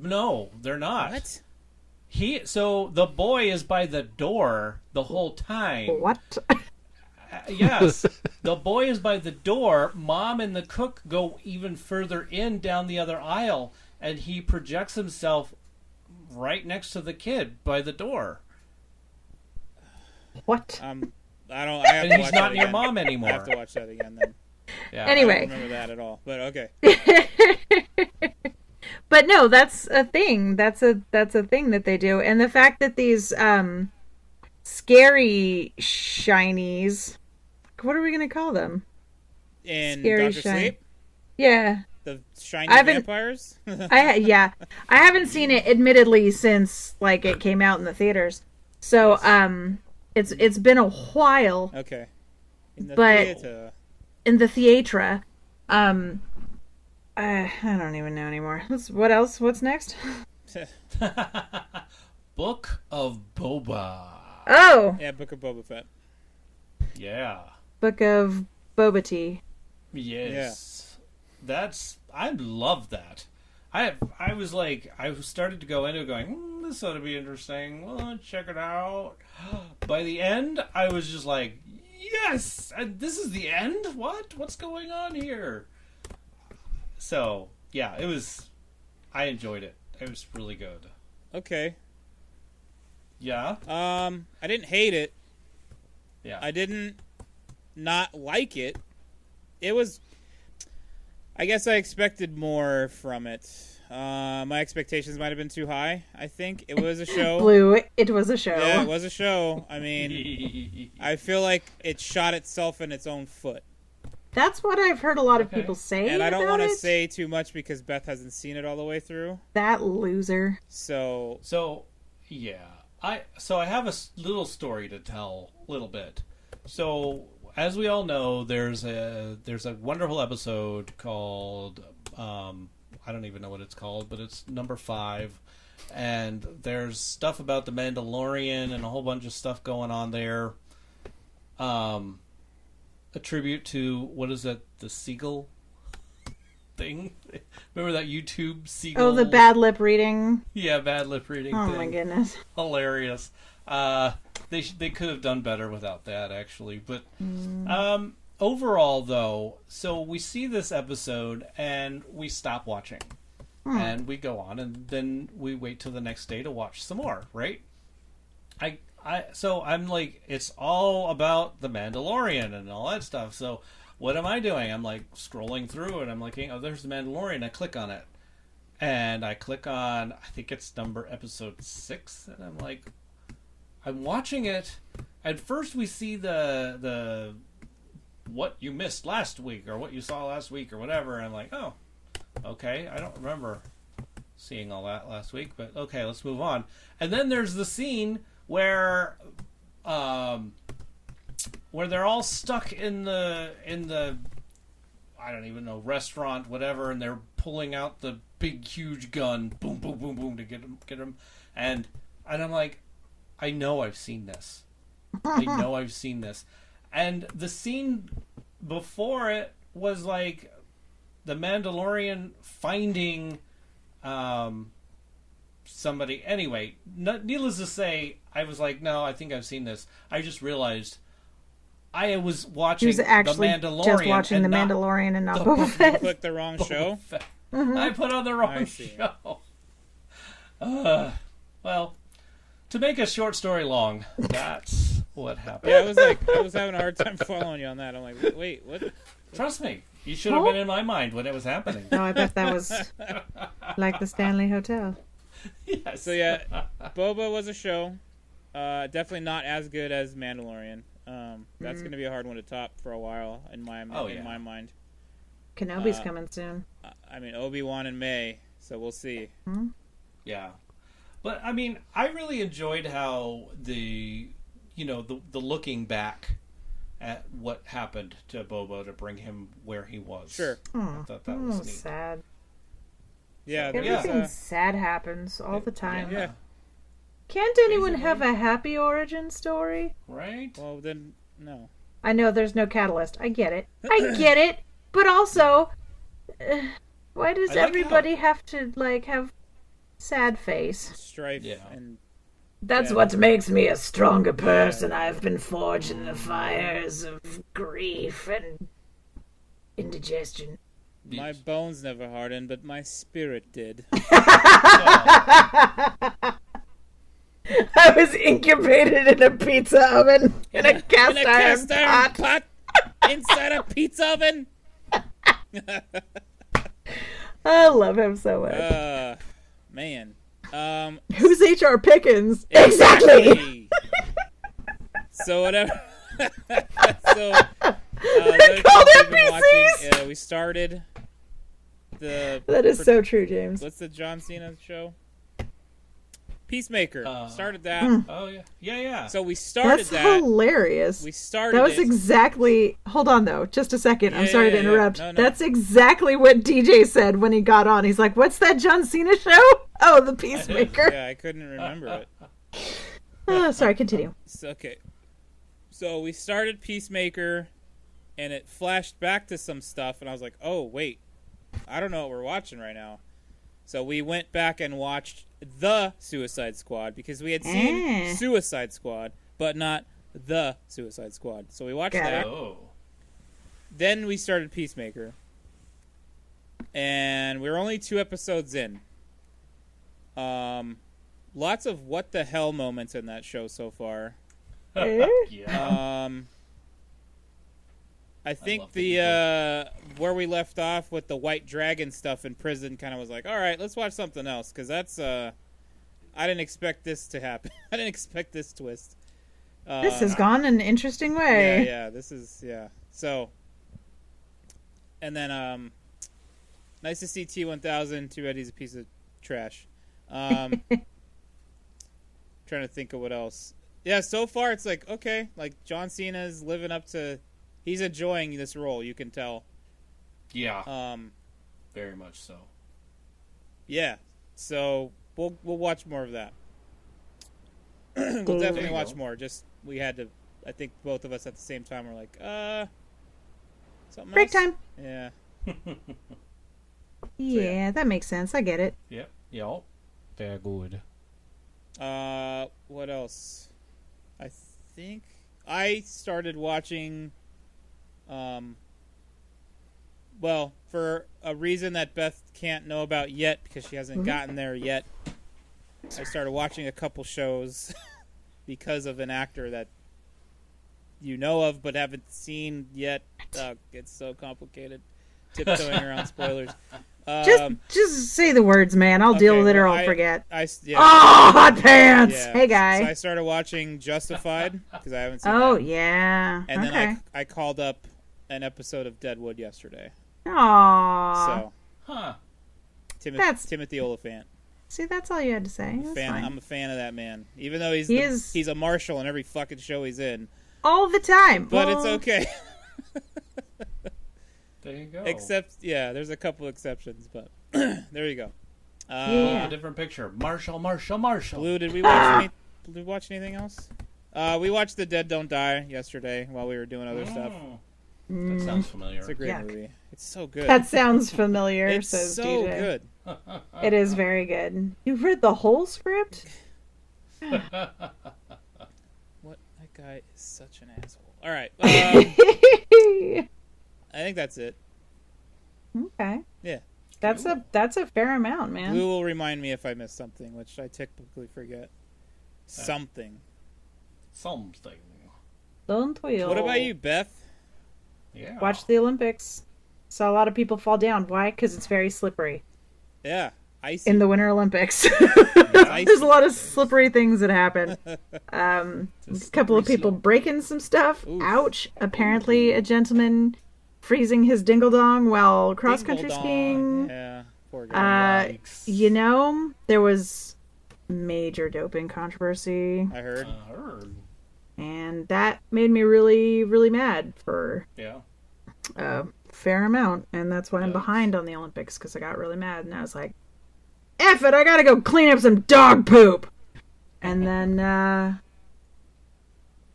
No, they're not. What? So the boy is by the door the whole time. What? Yes. The boy is by the door. Mom and the cook go even further in down the other aisle, and he projects himself right next to the kid by the door. What? I don't. I have and to he's watch not that near again. Mom anymore. I have to watch that again then. Yeah. Anyway. I don't remember that at all. But okay. But no, that's a thing. That's a thing that they do, and the fact that these scary shinies, what are we gonna call them? In Scary Dr. Sleep. Yeah. The shiny vampires. I haven't seen it, admittedly, since it came out in the theaters. So it's been a while. Okay. In the but theater. In the theatre, I don't even know anymore. What else? What's next? Book of Boba. Oh. Yeah, Book of Boba Fett. Yeah. Book of Boba Tea. Yes. Yeah. I love that. I started to go into it going, this ought to be interesting. Well, let's check it out. By the end, I was just like, yes! And this is the end? What's going on here? So, yeah, I enjoyed it. It was really good. Okay. Yeah? I didn't hate it. Yeah. I didn't not like it. It was... I guess I expected more from it. My expectations might have been too high, I think. It was a show. Blue, it was a show. Yeah, it was a show. I mean, I feel like it shot itself in its own foot. That's what I've heard a lot of people say. And I don't want to it. say too much because Beth hasn't seen it all the way through. That loser. So yeah. I have a little story to tell, a little bit. So, as we all know, there's a wonderful episode called I don't even know what it's called, but it's number 5, and there's stuff about the Mandalorian and a whole bunch of stuff going on there. A tribute to, what is that, the seagull thing? Remember that YouTube seagull? Oh, the bad lip reading. Yeah, bad lip reading. Oh thing. my goodness. Hilarious. They could have done better without that, actually. But overall, though, so we see this episode and we stop watching, and we go on, and then we wait till the next day to watch some more, right? So I'm like, it's all about the Mandalorian and all that stuff. So what am I doing? I'm like scrolling through and I'm like, oh, there's the Mandalorian. I click on it, and I click on, I think it's episode 6, and I'm like, I'm watching it. At first, we see the what you missed last week or what you saw last week or whatever. And I'm like, oh, okay. I don't remember seeing all that last week, but okay, let's move on. And then there's the scene where they're all stuck in the I don't even know, restaurant, whatever, and they're pulling out the big huge gun, boom, boom, boom, boom, to get them, and I'm like, I know I've seen this. And the scene before it was like the Mandalorian finding somebody. Anyway, needless to say, I was like, no, I think I've seen this. I just realized I was watching He was actually the Mandalorian. just watching the Mandalorian and not Boba Fett. You clicked the wrong show? I put on the wrong show. Well, to make a short story long, that's what happened. Yeah, I was having a hard time following you on that. I'm like, wait, what? Trust me, you should have been in my mind when it was happening. No, I bet that was like the Stanley Hotel. Yes. So yeah, Boba was a show. Definitely not as good as Mandalorian. That's going to be a hard one to top for a while in my mind. Kenobi's coming soon. I mean, Obi-Wan in May, so we'll see. Yeah. But, I mean, I really enjoyed how the looking back at what happened to Boba to bring him where he was. Sure. I thought that was neat. Sad. Yeah. Everything sad happens all the time. Yeah. Can't anyone have a happy origin story? Right? Well, then, no. I know there's no catalyst. I get it. But also, why does everybody have to, have sad face? Strife Yeah. and... That's what makes me a stronger person. I've been forged in the fires of grief and indigestion. My bones never hardened, but my spirit did. I was incubated in a pizza oven in a cast iron pot. Inside a pizza oven. I love him so much. Man. Who's H.R. Pickens? Exactly. So whatever. They're called NPCs. We started the. That is so true, James. What's the John Cena show? Peacemaker. Started that. Oh, yeah. Yeah. So we started That's hilarious. We started That was exactly... Hold on, though. Just a second. I'm sorry to interrupt. No. That's exactly what DJ said when he got on. He's like, what's that John Cena show? Oh, The Peacemaker. Yeah, I couldn't remember it. Sorry, continue. Okay. So we started Peacemaker, and it flashed back to some stuff, and I was like, oh, wait. I don't know what we're watching right now. So we went back and watched The Suicide Squad, because we had seen Suicide Squad, but not The Suicide Squad. So we watched that. Oh. Then we started Peacemaker. And we were only 2 episodes in. Lots of what the hell moments in that show so far. Yeah. I think the where we left off with the White Dragon stuff in prison kind of was like, all right, let's watch something else, because that's I didn't expect this to happen. I didn't expect this twist. This has gone an interesting way. Yeah. This is So And then, nice to see T1000. Too bad he's a piece of trash. Trying to think of what else. Yeah, so far it's like, okay, like John Cena's living up to, he's enjoying this role, you can tell. Yeah. Very much so. Yeah. So we'll watch more of that. We'll definitely watch more. Just we had to, I think both of us at the same time were like, something Break else? time. Yeah. Yeah, that makes sense. I get it. Yep. Yep. Very good. What else? I think I started watching, well, for a reason that Beth can't know about yet because she hasn't gotten there yet. I started watching a couple shows because of an actor that you know of but haven't seen yet. It's so complicated. Tiptoeing around spoilers. Just say the words, man. I'll deal with it or I'll forget. Yeah. Oh, hot pants! Yeah. Hey, guy. So I started watching Justified because I haven't seen Oh, that. yeah. And okay. then I called up an episode of Deadwood yesterday. Aww. So, Huh. Timothy Oliphant. See, that's all you had to say. That's fine. I'm a fan of that man. Even though he's a marshal in every fucking show he's in. All the time. But it's okay. There you go. Except, yeah, there's a couple exceptions, but there you go. Yeah. A different picture. Marshall. Blue, did we watch anything else? We watched The Dead Don't Die yesterday while we were doing other stuff. That sounds familiar. It's a great Yuck. movie. It's so good. That sounds familiar, It's says so DJ. good. It is very good. You've read the whole script? What? That guy is such an asshole. All right. I think that's it. Okay. Yeah. That's a fair amount, man. Blue will remind me if I miss something, which I typically forget. Something. Don't we all? What about you, Beth? Yeah. Watch the Olympics. Saw a lot of people fall down. Why? Because it's very slippery. Yeah. Icy. In the Winter Olympics. Icy. There's a lot of slippery things that happen. A couple of people breaking some stuff. Oof. Ouch. Apparently a gentleman freezing his dingle-dong while cross-country Ding-dong. skiing. Yeah. Poor guy. You know, there was major doping controversy. I heard. And that made me really, really mad for a fair amount. And that's why I'm behind on the Olympics, because I got really mad. And I was like, F it, I gotta go clean up some dog poop. And then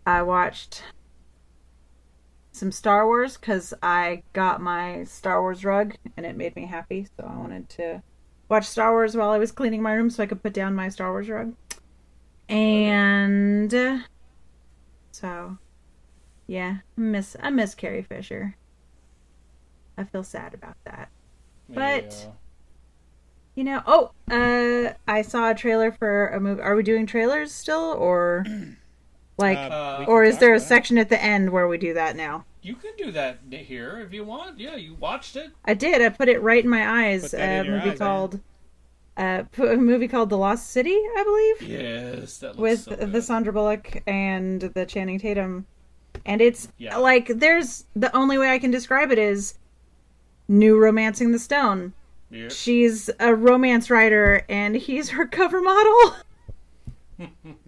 I watched some Star Wars, because I got my Star Wars rug, and it made me happy. So I wanted to watch Star Wars while I was cleaning my room so I could put down my Star Wars rug. And so, yeah, I miss Carrie Fisher. I feel sad about that. But, you know, I saw a trailer for a movie. Are we doing trailers still, or or is there a section at the end where we do that now? You can do that here if you want. Yeah, you watched it. I did. I put it right in my eyes. Put that in your eyes, A movie called The Lost City, I believe. Yes, that looks With so good. the Sandra Bullock and the Channing Tatum. And it's like, the only way I can describe it is new Romancing the Stone. Yep. She's a romance writer and he's her cover model.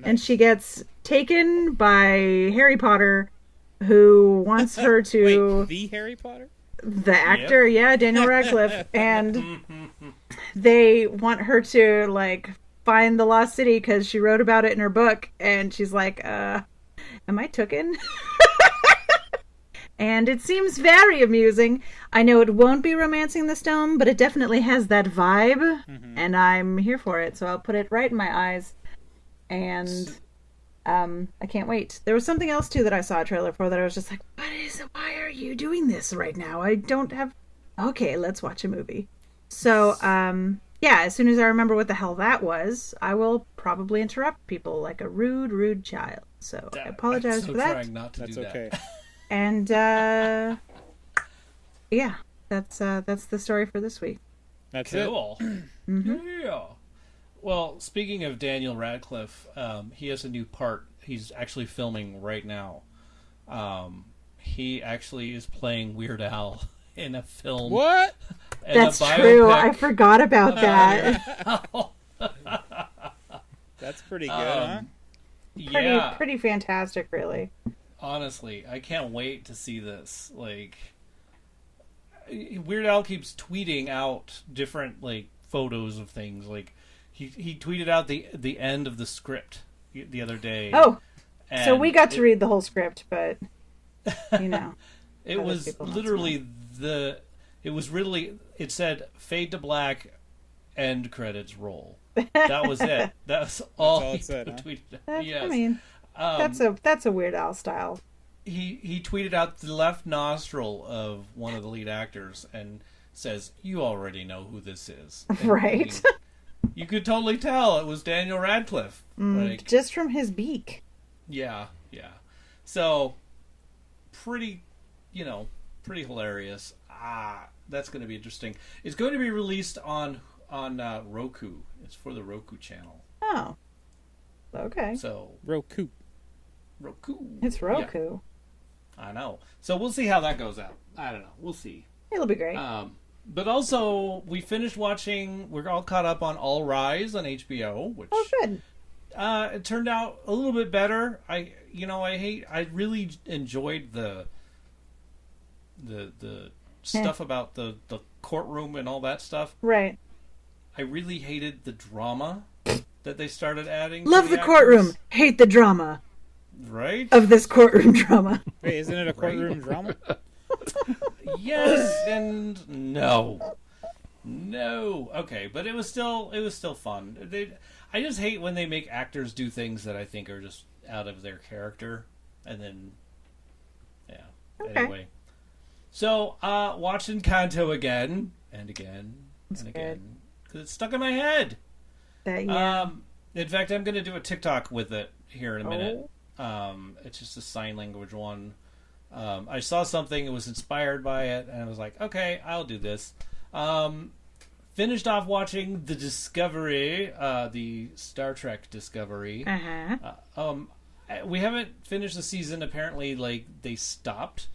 And she gets taken by Harry Potter, who wants her to... Wait, the Harry Potter? The actor, Daniel Radcliffe. And they want her to, like, find the Lost City because she wrote about it in her book. And she's like, am I tooken? And it seems very amusing. I know it won't be Romancing the Stone, but it definitely has that vibe. Mm-hmm. And I'm here for it. So I'll put it right in my eyes. And I can't wait. There was something else, too, that I saw a trailer for that I was just like, why are you doing this right now? I don't have... Okay, let's watch a movie. So, as soon as I remember what the hell that was, I will probably interrupt people like a rude, rude child. So I apologize for that. Trying not to That's do okay. That. And, that's the story for this week. That's Cool. Mm-hmm. Yeah. Well, speaking of Daniel Radcliffe, he has a new part. He's actually filming right now. He actually is playing Weird Al in a film. What? in That's a true. biopic I forgot about that. That's pretty good, huh? Yeah. Pretty fantastic, really. Honestly, I can't wait to see this. Like, Weird Al keeps tweeting out different like photos of things. Like, he tweeted out the end of the script the other day. Oh, so and we got to read the whole script, but you know, it other was people not literally it said fade to black, end credits roll. That was it. That's all all he it said, huh? tweeted. Yes. I mean, that's a Weird Al style. He tweeted out the left nostril of one of the lead actors and says, "You already know who this is." And, Right. I mean, you could totally tell it was Daniel Radcliffe. Like, Just from his beak. yeah. So, pretty hilarious. That's going to be interesting. It's going to be released on Roku. It's for the Roku channel. Oh. Okay. So, Roku. It's Roku. Yeah, I know. So we'll see how that goes out. I don't know. We'll see. It'll be great. But also, we finished watching. We're all caught up on All Rise on HBO, which good. it turned out a little bit better. I really enjoyed the stuff about the courtroom and all that stuff. Right. I really hated the drama that they started adding. Love the courtroom. Hate the drama Right? of this courtroom drama. Wait, isn't it a courtroom drama? Yes and no. No. Okay, but it was still fun. I just hate when they make actors do things that I think are just out of their character, and then Okay. Anyway. So, watching Kanto again and again That's and good. again because it's stuck in my head. In fact, I'm going to do a TikTok with it here in a minute. It's just a sign language one. I saw something, it was inspired by it, and I was like, okay, I'll do this. Finished off watching the Discovery, the Star Trek Discovery. Uh-huh. We haven't finished the season. Apparently, like, they stopped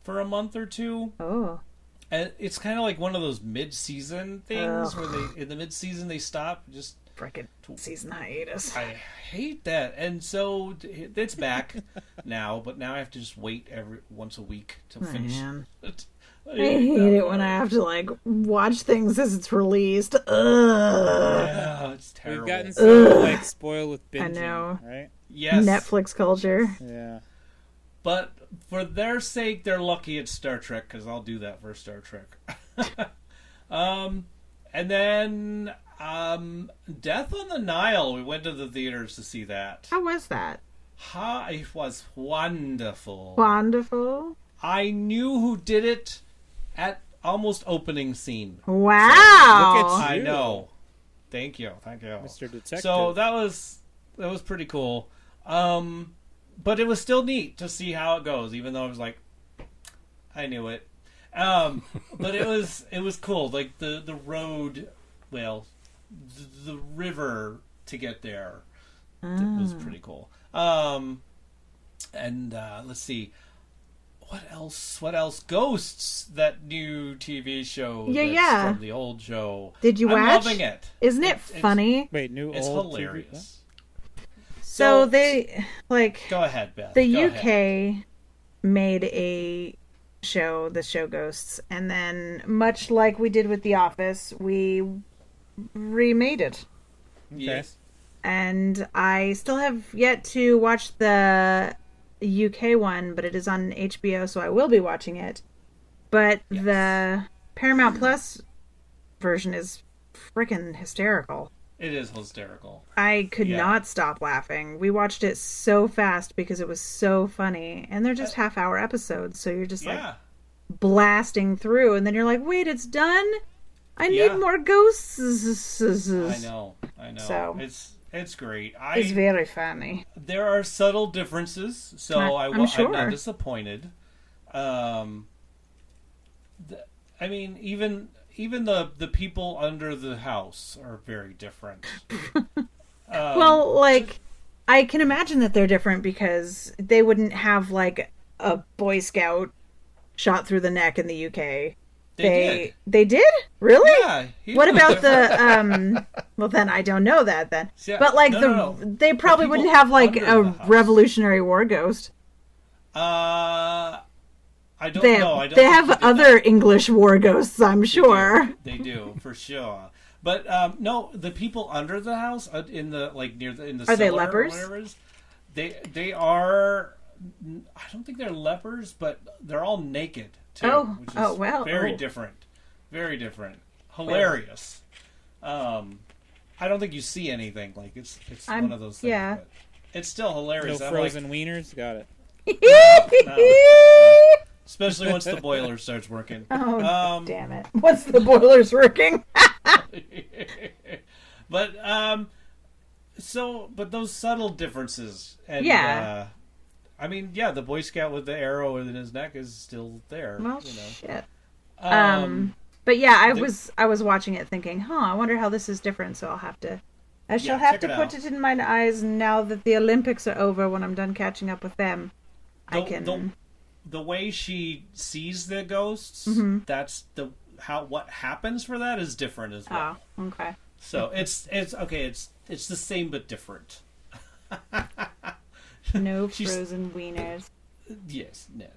for a month or two. Oh. And it's kind of like one of those mid-season things Ugh. where they, in the mid-season, they stop. Just Frickin' season hiatus. I hate that. And so it's back now, but now I have to just wait once a week to finish Man. it. I hate it when I have to, like, watch things as it's released. Ugh. Yeah, it's terrible. We've gotten so like spoiled with binging, I know. right? Yes. Netflix culture. Yeah. But for their sake, they're lucky it's Star Trek, because I'll do that for Star Trek. And then Death on the Nile. We went to the theaters to see that. How was that? It was wonderful. Wonderful. I knew who did it at almost opening scene. Wow. Look at I you. know. Thank you. Mr. Detective. So that was pretty cool. But it was still neat to see how it goes, even though I was like, I knew it. But it was cool. Like the road, well, the river to get there, it was pretty cool. And let's see. What else? Ghosts, that new TV show. Yeah. From the old show. Did you I'm watch? loving it. Isn't it funny? Wait, new It's old hilarious. So they, like, Go ahead, Beth. the Go UK ahead. made a show, the show Ghosts, and then, much like we did with The Office, we remade it. Yes. And I still have yet to watch the UK one, but it is on HBO, so I will be watching it. But the Paramount Plus version is freaking hysterical. It is hysterical. I could Yeah. not stop laughing. We watched it so fast because it was so funny. And they're just half-hour episodes, so you're just like Yeah. blasting through, and then you're like, wait, it's done? I need Yeah. more ghosts. I know. So- It's great. It's very funny. There are subtle differences, so I'm sure. I'm not disappointed. I mean, even the people under the house are very different. Well, like, I can imagine that they're different because they wouldn't have, like, a Boy Scout shot through the neck in the UK. They did. They did? Really? Yeah. What about the well then I don't know that then. Yeah, but like no. they probably The people wouldn't have like under a the house. Revolutionary War ghost. I don't They know. I don't they think have they did other that. English war ghosts, I'm sure. They do for sure. But no, the people under the house in the near the in the Are they cellar or lepers? whatever it is, they are. I don't think they're lepers, but they're all naked too. Oh. which is Oh, well. very Oh. different. Very different. Hilarious. I don't think you see anything. Like it's one of those things. yeah. But it's still hilarious. No I'm frozen wieners. Got it. No. Especially once the boiler starts working. Oh, damn it. Once the boiler's working. But but those subtle differences, and Yeah. I mean, yeah, the Boy Scout with the arrow in his neck is still there. Well, you know. shit. Um, But yeah, I was watching it thinking, I wonder how this is different, so I shall have check to it put out. it in my eyes now that the Olympics are over, when I'm done catching up with them. I the, can the way she sees the ghosts, that's what happens for that is different as well. Oh, okay. So it's okay. It's the same but different. No She's- frozen wieners. Yes, no.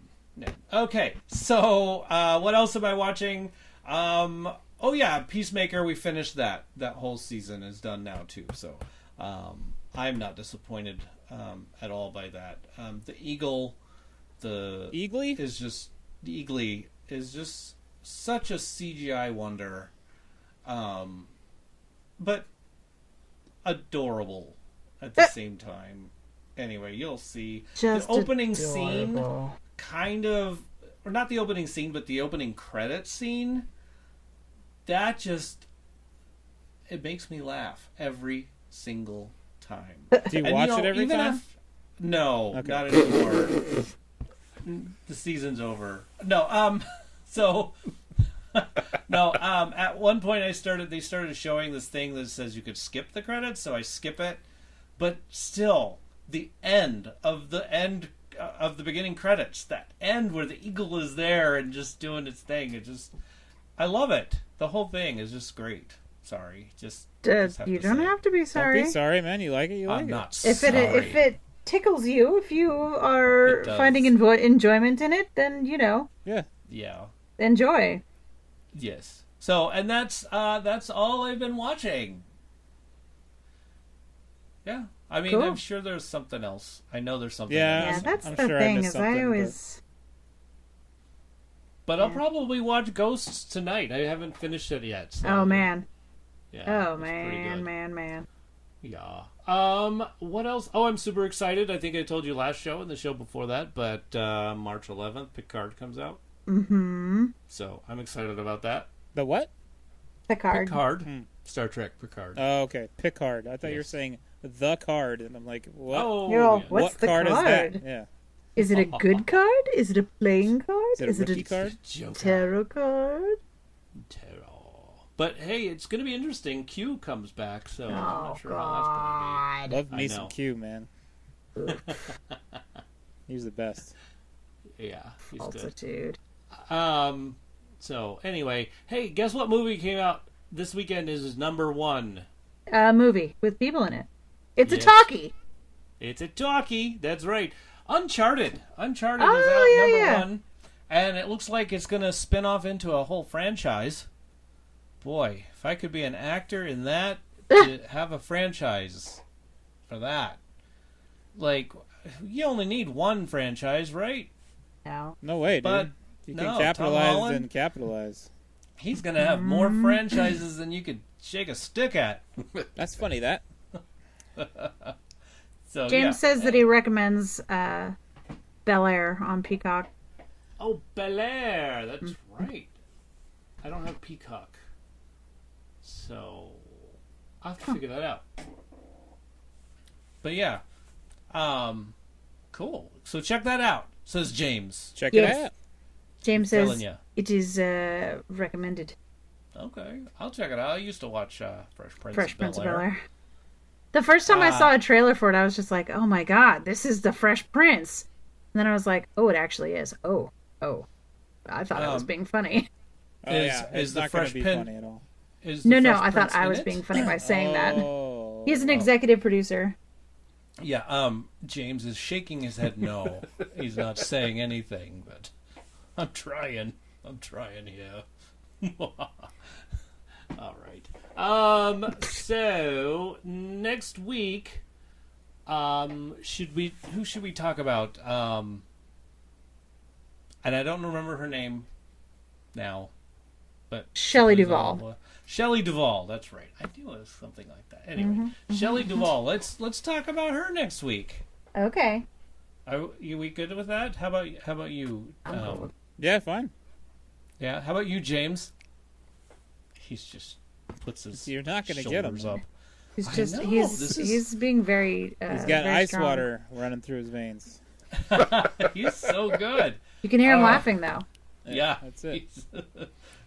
Okay, so what else am I watching? Oh yeah, Peacemaker. We finished that. That whole season is done now too. So I'm not disappointed at all by that. The Eagle, Eagly? the Eagly is just such a CGI wonder, but adorable at the same time. Anyway, you'll see. Just the opening scene, adorable. kind of, or not the opening scene, but the opening credit scene. That just, it makes me laugh every single time. Do you And, watch it every even time? No, Okay. not anymore. The season's over. No, so no, at one point they started showing this thing that says you could skip the credits, so I skip it. But still, the end of the beginning credits, that end where the eagle is there and just doing its thing, I love it. The whole thing is just great. Sorry, just have You to don't say. have to be sorry. Don't be sorry, man. You like it. You like I'm it. not If sorry. it tickles you, if you are It does. finding enjoyment in it, then Yeah. Yeah. enjoy. Yes. So, and that's all I've been watching. Yeah. I mean, Cool. I'm sure there's something else. I know there's something Yeah. Yeah, else. that's I'm the sure I thing. missed Is something, I but- always But I'll probably watch Ghosts tonight. I haven't finished it yet. So, oh man, Yeah, oh it's pretty man, good. man. Yeah. What else? Oh, I'm super excited. I think I told you last show and the show before that, but March 11th, Picard comes out. Mm-hmm. So I'm excited about that. The what? Picard. Picard. Star Trek Picard. Oh, okay. Picard. I thought you were Yes. saying the card, and I'm like, what? Oh, You're all, yeah. What's what the card is card? that? Yeah. Is it a good card? Is it a playing card? Is it a rookie card? Joker. tarot card? Tarot. But hey, it's going to be interesting. Q comes back, so I'm Oh not sure how that's going God! Love I me know. some Q, man. He's the best. to be. Yeah, he's good. Altitude. So anyway, hey, guess what movie came out this weekend is number one? A movie with people in it. It's Yes. a talkie. It's a talkie. That's right. Uncharted. Uncharted Oh, is out number yeah. one, and it looks like it's going to spin off into a whole franchise. Boy, if I could be an actor in that, to have a franchise for that. Like, you only need one franchise, right? No. No way, dude. But you no, can Tom capitalize Holland? and capitalize. He's going to have more franchises than you could shake a stick at. That's funny, that. So James yeah. says that he recommends Bel Air on Peacock. Oh, Bel Air. That's right. I don't have Peacock. So, I'll have to figure that out. But yeah. Cool. So check that out, says James. Check Yes. it out. James Telling says ya. it is recommended. Okay. I'll check it out. I used to watch Fresh Prince Fresh of Prince of Bel-Air. Bel Air. The first time I saw a trailer for it, I was just like, "Oh my god, this is the Fresh Prince!" And then I was like, "Oh, it actually is." Oh. I thought I was being funny. Oh, yeah. It's the not going Fresh to be Pin- funny at all. Is the No, Fresh I thought Prince I in was it? being funny by saying that. Oh. He's an executive producer. Yeah, James is shaking his head no. He's not saying anything, but I'm trying here. All right. So next week, who should we talk about? And I don't remember her name now, but Shelley Duvall. Shelley Duvall, that's right. I knew it was something like that. Anyway, Shelley Duvall. Let's talk about her next week. Okay. Are we good with that? How about you? Yeah, fine. Yeah. How about you, James? He's just puts his You're not going to get him. shoulders up. He's being very. He's got very ice strong. water running through his veins. He's so good. You can hear him laughing though. Yeah, That's it.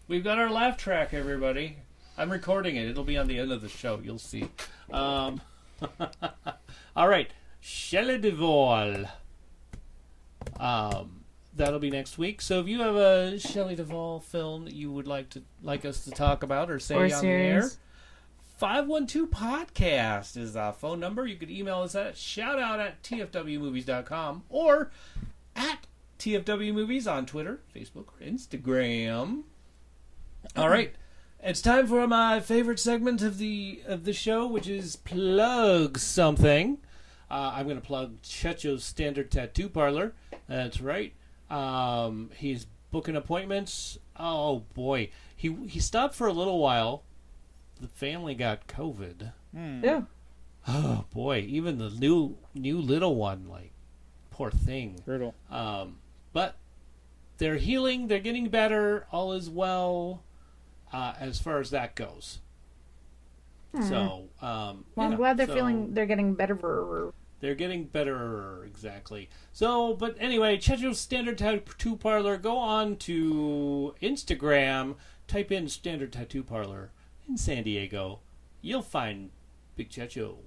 We've got our laugh track, everybody. I'm recording it. It'll be on the end of the show. You'll see. All right, Shelley Duvall. That'll be next week. So if you have a Shelley Duvall film that you would like us to talk about or say Or on the air, series. 512 podcast is our phone number. You could email us at shoutout@tfwmovies.com or at tfwmovies on Twitter, Facebook, or Instagram. All right. It's time for my favorite segment of the show, which is plug something. I'm going to plug Checho's Standard Tattoo Parlor. That's right. He's booking appointments. Oh boy, he stopped for a little while. The family got COVID. Yeah. Oh boy, even the new little one, like, poor thing. Brutal. But they're healing. They're getting better. All is well. As far as that goes. So, Well, I'm glad they're getting better. They're getting better, exactly. So, but anyway, Checho's Standard Tattoo Parlor. Go on to Instagram. Type in Standard Tattoo Parlor in San Diego. You'll find Big Checho.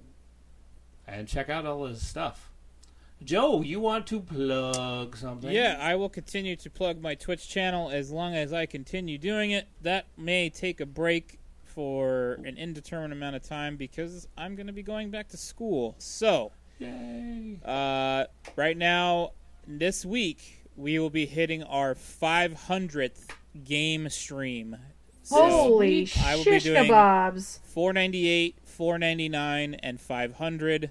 And check out all his stuff. Joe, you want to plug something? Yeah, I will continue to plug my Twitch channel as long as I continue doing it. That may take a break for an indeterminate amount of time because I'm going to be going back to school. So, Yay. right now, this week, we will be hitting our 500th game stream. So Holy I will be shish doing kebabs! $4.98, $4.99, and $500.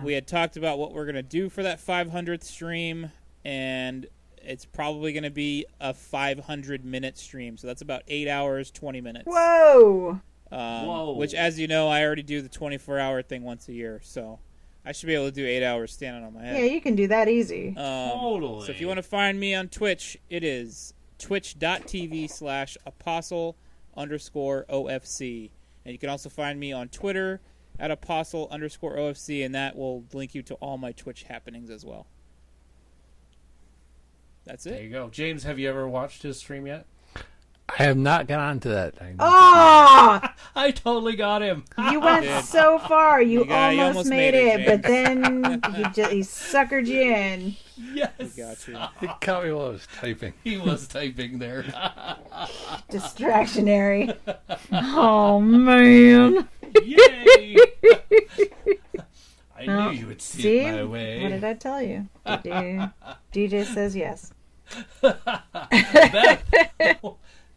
We had talked about what we're going to do for that 500th stream, and it's probably going to be a 500-minute stream. So that's about 8 hours, 20 minutes. Whoa! Whoa. Which, as you know, I already do the 24-hour thing once a year. So I should be able to do 8 hours standing on my head. Yeah, you can do that easy. Totally. So if you want to find me on Twitch, it is twitch.tv/apostle_OFC. And you can also find me on Twitter at apostle_OFC, and that will link you to all my Twitch happenings as well. That's There it. you go. James, have you ever watched his stream yet? I have not got onto that. Oh! I totally got him. You went did. so far. You You almost made it, James. but then he suckered you in. Yes. Got you. It caught me while I was typing. He was typing there. Distractionary. Oh, man. Yay! I knew you would see, See? it my way. What did I tell you? DJ says yes.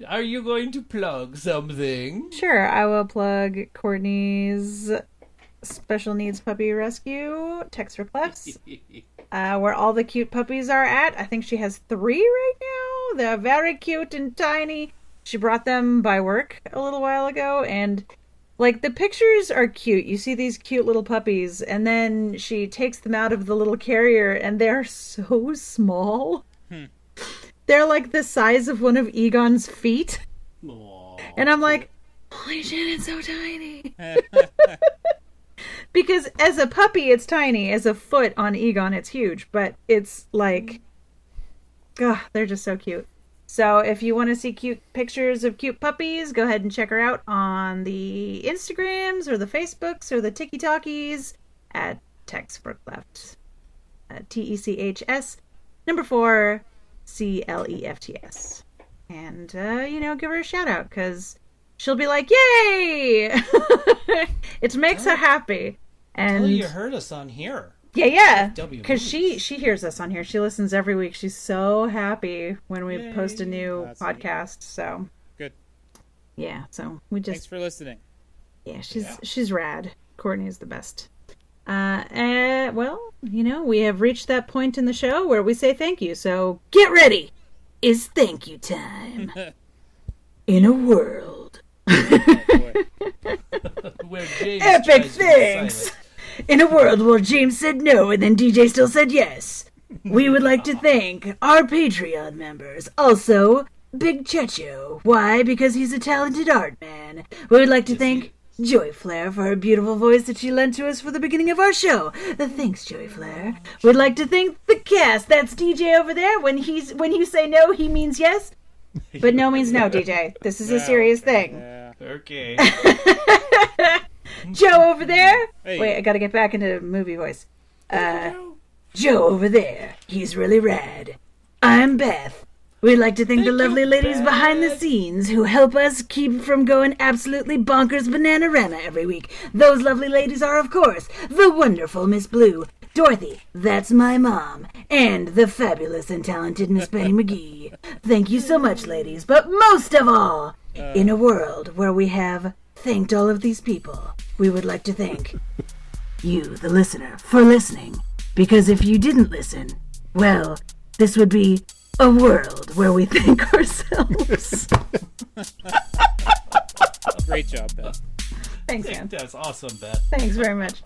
Are you going to plug something? Sure, I will plug Courtney's Special Needs Puppy Rescue, Text for Clefs, where all the cute puppies are at. I think she has 3 right now. They're very cute and tiny. She brought them by work a little while ago, and like the pictures are cute. You see these cute little puppies, and then she takes them out of the little carrier, and they're so small. They're like the size of one of Egon's feet. Aw. And I'm like, holy shit, it's so tiny. Because as a puppy, it's tiny. As a foot on Egon, it's huge. But it's like, they're just so cute. So if you want to see cute pictures of cute puppies, go ahead and check her out on the Instagrams or the Facebooks or the TikTokies at Text for Cleft. TECHS. 4 CLEFTS. And, give her a shout out because she'll be like, yay! It makes her happy. And you heard us on here. Yeah. Because she hears us on here. She listens every week. She's so happy when we post a new podcast. So good. Yeah. So we just. Thanks for listening. Yeah, she's rad. Courtney is the best. Well, we have reached that point in the show where we say thank you. So get ready. It's thank you time. In a world. Where James epic things. In a world where James said no and then DJ still said yes. We would like to thank our Patreon members. Also, Big Checho. Why? Because he's a talented art man. We would like to thank Joy Flair for her beautiful voice that she lent to us for the beginning of our show. Thanks, Joy Flair. We'd like to thank the cast. That's DJ over there. When you say no, he means yes. But no means no, DJ. This is a serious thing. Yeah. Okay. Joe over there. Hey. Wait, I gotta get back into movie voice. Joe over there. He's really rad. I'm Beth. We'd like to thank the lovely ladies behind the scenes who help us keep from going absolutely bonkers bananarama every week. Those lovely ladies are, of course, the wonderful Miss Blue, Dorothy, that's my mom, and the fabulous and talented Miss Penny McGee. Thank you so much, ladies, but most of all, in a world where we have thanked all of these people, we would like to thank you, the listener, for listening. Because if you didn't listen, well, this would be a world where we thank ourselves. Great job, Beth. Thanks, man. That's awesome, Beth. Thanks very much.